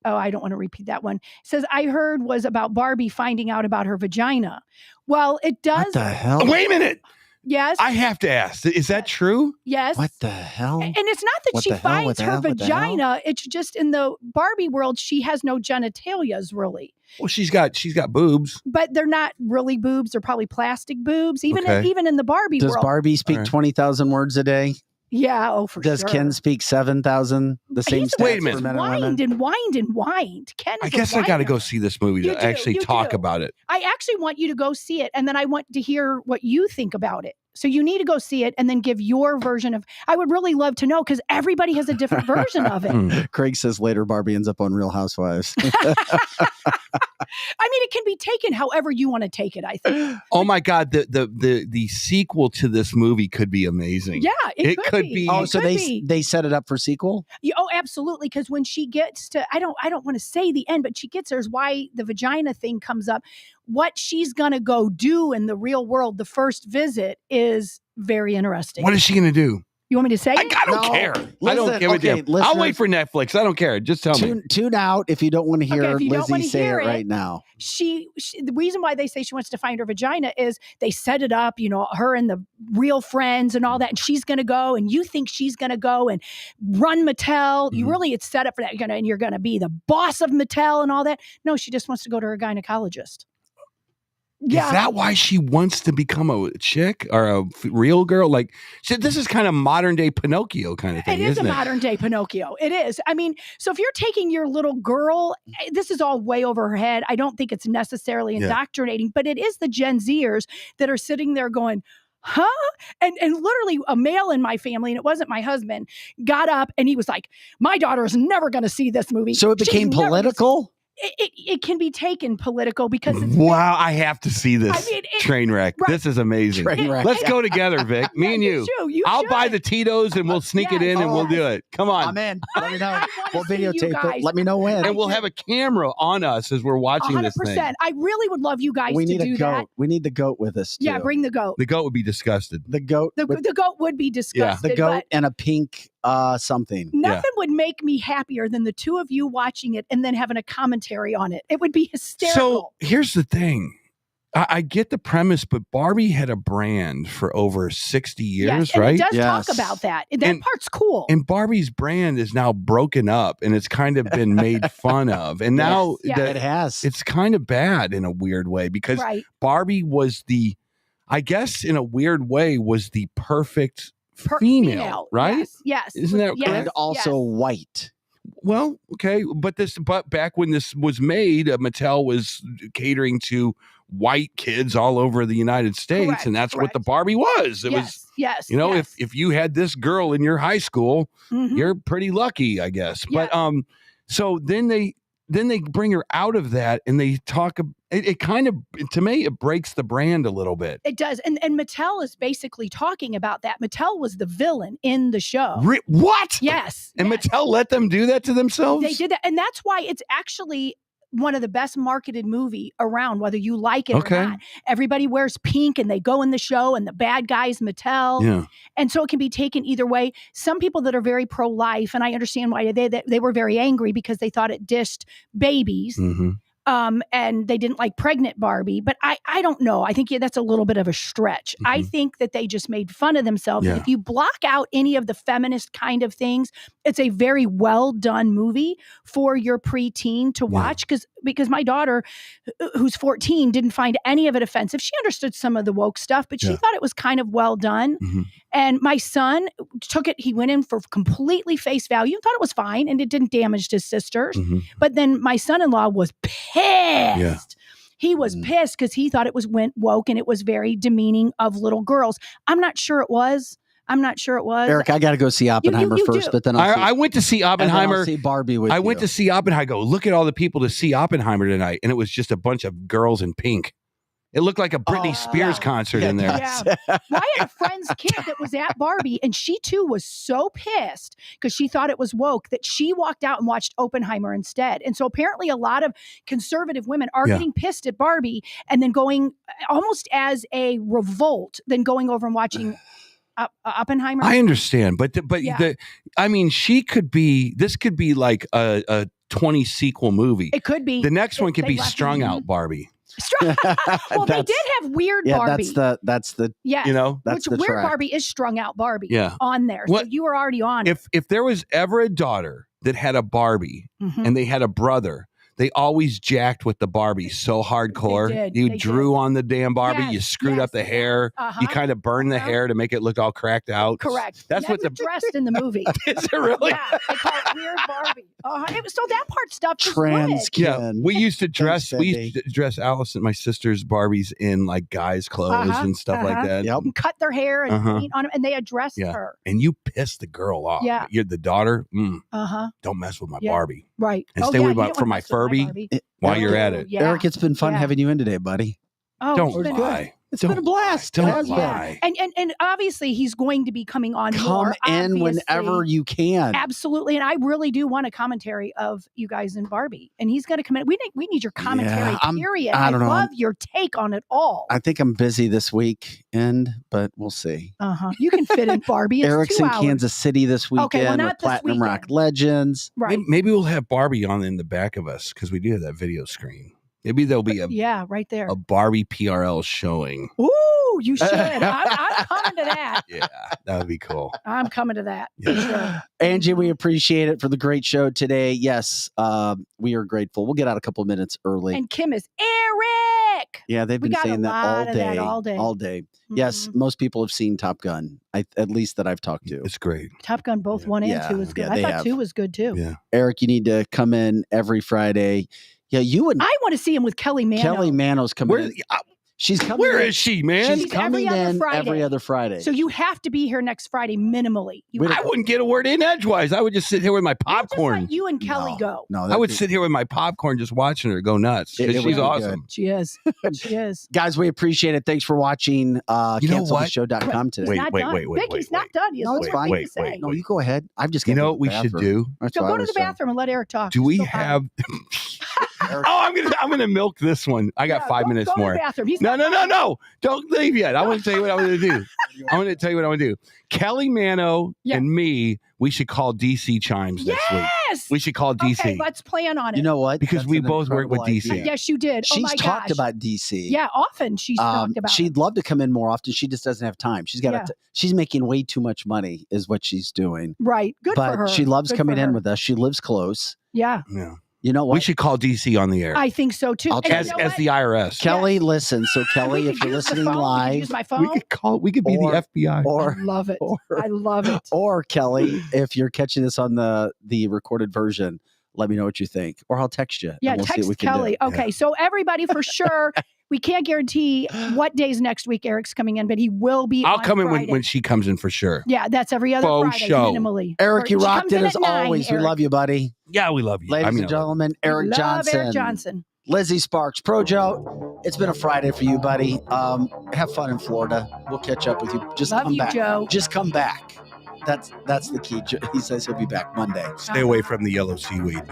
I don't want to repeat that one. It says, I heard was about Barbie finding out about her vagina. Well, it does. What the hell? Wait a minute. Yes. I have to ask, is that true? Yes. What the hell? And it's not that she finds her vagina. It's just in the Barbie world, she has no genitalias really. Well, she's got boobs. But they're not really boobs. They're probably plastic boobs. Even in the Barbie world. Does Barbie speak 20,000 words a day? Yeah, for sure. Does Ken speak 7,000? The same stats Wait a minute. for men and women? Whined. Ken is I guess I got to go see this movie to actually talk about it. I actually want you to go see it, and then I want to hear what you think about it. So you need to go see it and then give your version of. I would really love to know because everybody has a different version of it. Craig says later Barbie ends up on Real Housewives. I mean, it can be taken however you want to take it, I think. Oh my God, the sequel to this movie could be amazing. Yeah, it could be. Oh, so they set it up for sequel? Yeah, oh, absolutely. Because when she gets to, I don't want to say the end, but she gets there's why the vagina thing comes up. What she's gonna go do in the real world, the first visit, is very interesting. What is she gonna do? You want me to say it? I don't care. I don't give a damn. I'll wait for Netflix. I don't care. Just tell me. Tune out if you don't want to hear Lizzie say it right now. She the reason why they say she wants to find her vagina is they set it up, her and the real friends and all that, and she's going to go, and you think she's going to go and run Mattel. You really, it's set up for that. And you're going to be the boss of Mattel and all that. No, she just wants to go to her gynecologist. Yeah. Is that why she wants to become a chick or a real girl? Like, this is kind of modern day Pinocchio kind of thing, isn't it? It is a modern day Pinocchio. It is. I mean, so if you're taking your little girl, this is all way over her head. I don't think it's necessarily indoctrinating, but it is the Gen Zers that are sitting there going, huh? And literally a male in my family, and it wasn't my husband, got up and he was like, my daughter is never going to see this movie. So it became political? It can be taken political because it's I have to see this train wreck. Right. This is amazing. Let's go together, Vic. Me and you. I'll buy the Tito's and we'll sneak it in and we'll do it. Come on. I'm in. Let me know. We'll videotape it. Let me know when. And we'll have a camera on us as we're watching 100%. This thing. I really would love you guys to do that. We need the goat with us too. Yeah, bring the goat. The goat would be disgusted. The goat would be disgusted. The goat and a pink something. Nothing would make me happier than the two of you watching it and then having a commentary on it. It would be hysterical. So here's the thing. I get the premise, but Barbie had a brand for over 60 years, right? It does talk about that. That part's cool. And Barbie's brand is now broken up and it's kind of been made fun of. And now it has. It's kind of bad in a weird way because Barbie was I guess in a weird way, was the perfect female, right? Yes. Isn't that correct? And also white. Well, okay, but back when this was made, Mattel was catering to white kids all over the United States, and that's what the Barbie was. It was, if you had this girl in your high school, you're pretty lucky, I guess. But so then they bring her out of that, and they talk. It kind of, to me, it breaks the brand a little bit. It does, and Mattel is basically talking about that. Mattel was the villain in the show. What? Yes. And Mattel let them do that to themselves? They did that, and that's why it's actually one of the best marketed movie around, whether you like it or not. Everybody wears pink and they go in the show, and the bad guys Mattel. Yeah. And so it can be taken either way. Some people that are very pro-life, and I understand why they were very angry because they thought it dissed babies. and they didn't like pregnant Barbie. But I don't know. I think that's a little bit of a stretch. I think that they just made fun of themselves. And if you block out any of the feminist kind of things, it's a very well done movie for your preteen to watch. Because my daughter, who's 14, didn't find any of it offensive. She understood some of the woke stuff, but she thought it was kind of well done. And my son took it. He went in for completely face value and thought it was fine, and it didn't damage his sisters. But then my son-in-law was pissed. He was pissed because he thought it went woke and it was very demeaning of little girls. I'm not sure it was. Eric, I got to go see Oppenheimer first, but then I went to see Oppenheimer. I'll see Barbie with I you. went to see Oppenheimer. I go, look at all the people to see Oppenheimer tonight, and it was just a bunch of girls in pink. It looked like a Britney Spears concert in there. Well, I had a friend's kid that was at Barbie, and she too was so pissed because she thought it was woke that she walked out and watched Oppenheimer instead. And so apparently a lot of conservative women are getting pissed at Barbie and then going almost as a revolt, then going over and watching Oppenheimer. I understand, but I mean, this could be like a 20 sequel movie. It could be. The next one could be Strung Out Barbie. Well, they did have Weird Barbie. That's the yes. You know, that's which the Weird track. Barbie is Strung Out Barbie Yeah. on there. So you were already on it. If there was ever a daughter that had a Barbie and they had a brother, they always jacked with the Barbie so hardcore. They did. You They drew did. on the damn Barbie. Yes, You screwed yes, up the hair. You kind of burned the hair to make it look all cracked out. Correct. That's what the dressed in the movie. Is it really? Yeah, they call it Weird Barbie. So that part stuff is Trans good. Yeah, we used to dress. We used to dress Allison, my sister's Barbies, in like guys' clothes and stuff like that. Yep. And cut their hair and paint on them, and they addressed her. And you pissed the girl off. Yeah. You're the daughter. Don't mess with my Barbie. Right. And stay away from my Furby while you're at it. Eric, it's been fun having you in today, buddy. Oh, Don't lie. It's been a blast. Don't lie. And obviously he's going to be coming on more. Come in whenever you can. Absolutely. And I really do want a commentary of you guys in Barbie. And he's going to come in. We need your commentary, period. I don't know. love your take on it all. I think I'm busy this weekend, but we'll see. You can fit in Barbie. It's Eric's 2 in hours. Kansas City this weekend Okay, well, not with this Platinum Rock weekend. Legends. Right. Maybe we'll have Barbie on in the back of us because we do have that video screen. Maybe there'll be right there. a Barbie PRL showing. Ooh, you should. I'm coming to that. Yeah, that would be cool. I'm coming to that. For sure. Angie, we appreciate it for the great show today. Yes, we are grateful. We'll get out a couple minutes early. And Kim is Eric. Yeah, they've been saying that all day. All day. Yes, most people have seen Top Gun, at least that I've talked to. It's great. Top Gun, both 1 and 2 is good. Yeah, I they thought have. 2 was good too. Yeah. Eric, you need to come in every Friday. Yeah, you and I want to see him with Kelly Mano. Kelly Mano's coming in. She's coming Where in. is she, man? She's coming in every other Friday. So you have to be here next Friday minimally. I wouldn't get a word in edgewise. I would just sit here with my popcorn. Let you and Kelly go. No, I would sit here with my popcorn just watching her go nuts. It would She's be awesome. good. She is. She is. Guys, we appreciate it. Thanks for watching canceltheshow.com today. Wait. Vicky's not done. He has No, it's more fine. to say. No, you go ahead. I've just You got know to what we should do? So go to the bathroom and let Eric talk. Do we Just go have? I'm gonna milk this one. I got 5 minutes go more. To the bathroom. He's No. Don't leave yet. I want to tell you what I'm going to do. I want to tell you what I'm going to do. Kelly Mano and me, we should call DC Chimes this week. Yes. We should call DC. Okay, let's plan on it. You know what? Because That's we an both work with incredible DC. idea. Yes, you did. She's oh my talked gosh. about DC. Yeah, often she's talked about She'd it. love to come in more often. She just doesn't have time. She's got she's making way too much money is what she's doing. Right. Good but for her. she loves Good coming for in her. with us. She lives close. Yeah. You know what? We should call DC on the air. I think so too. As the IRS. Kelly, listen. So Kelly, if you're listening live, use my phone. We could be the FBI. Or I love it. I love it. Or Kelly, if you're catching this on the recorded version, let me know what you think. Or I'll text you. Yeah, and we'll see text what we can Kelly. do. Okay, so everybody for sure. We can't guarantee what days next week Eric's coming in, but he will be. I'll on come in Friday. when she comes in for sure. Yeah, that's every other Faux Friday show. minimally. Eric, you She rocked comes it in as at 9, always. Eric. We love you, buddy. Yeah, we love you. Ladies and gentlemen, Eric Love Johnson. Eric Johnson. Lizzie Sparks, Pro Joe. It's been a Friday for you, buddy. Have fun in Florida. We'll catch up with you. Just Love come you, back. Joe. Just come back. That's the key. He says he'll be back Monday. Stay away from the yellow seaweed.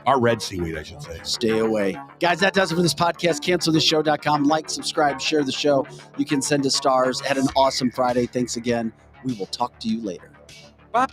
Or red seaweed, I should say. Stay away. Guys, that does it for this podcast. CancelTheShow.com. Like, subscribe, share the show. You can send us stars. Had an awesome Friday. Thanks again. We will talk to you later. Bye.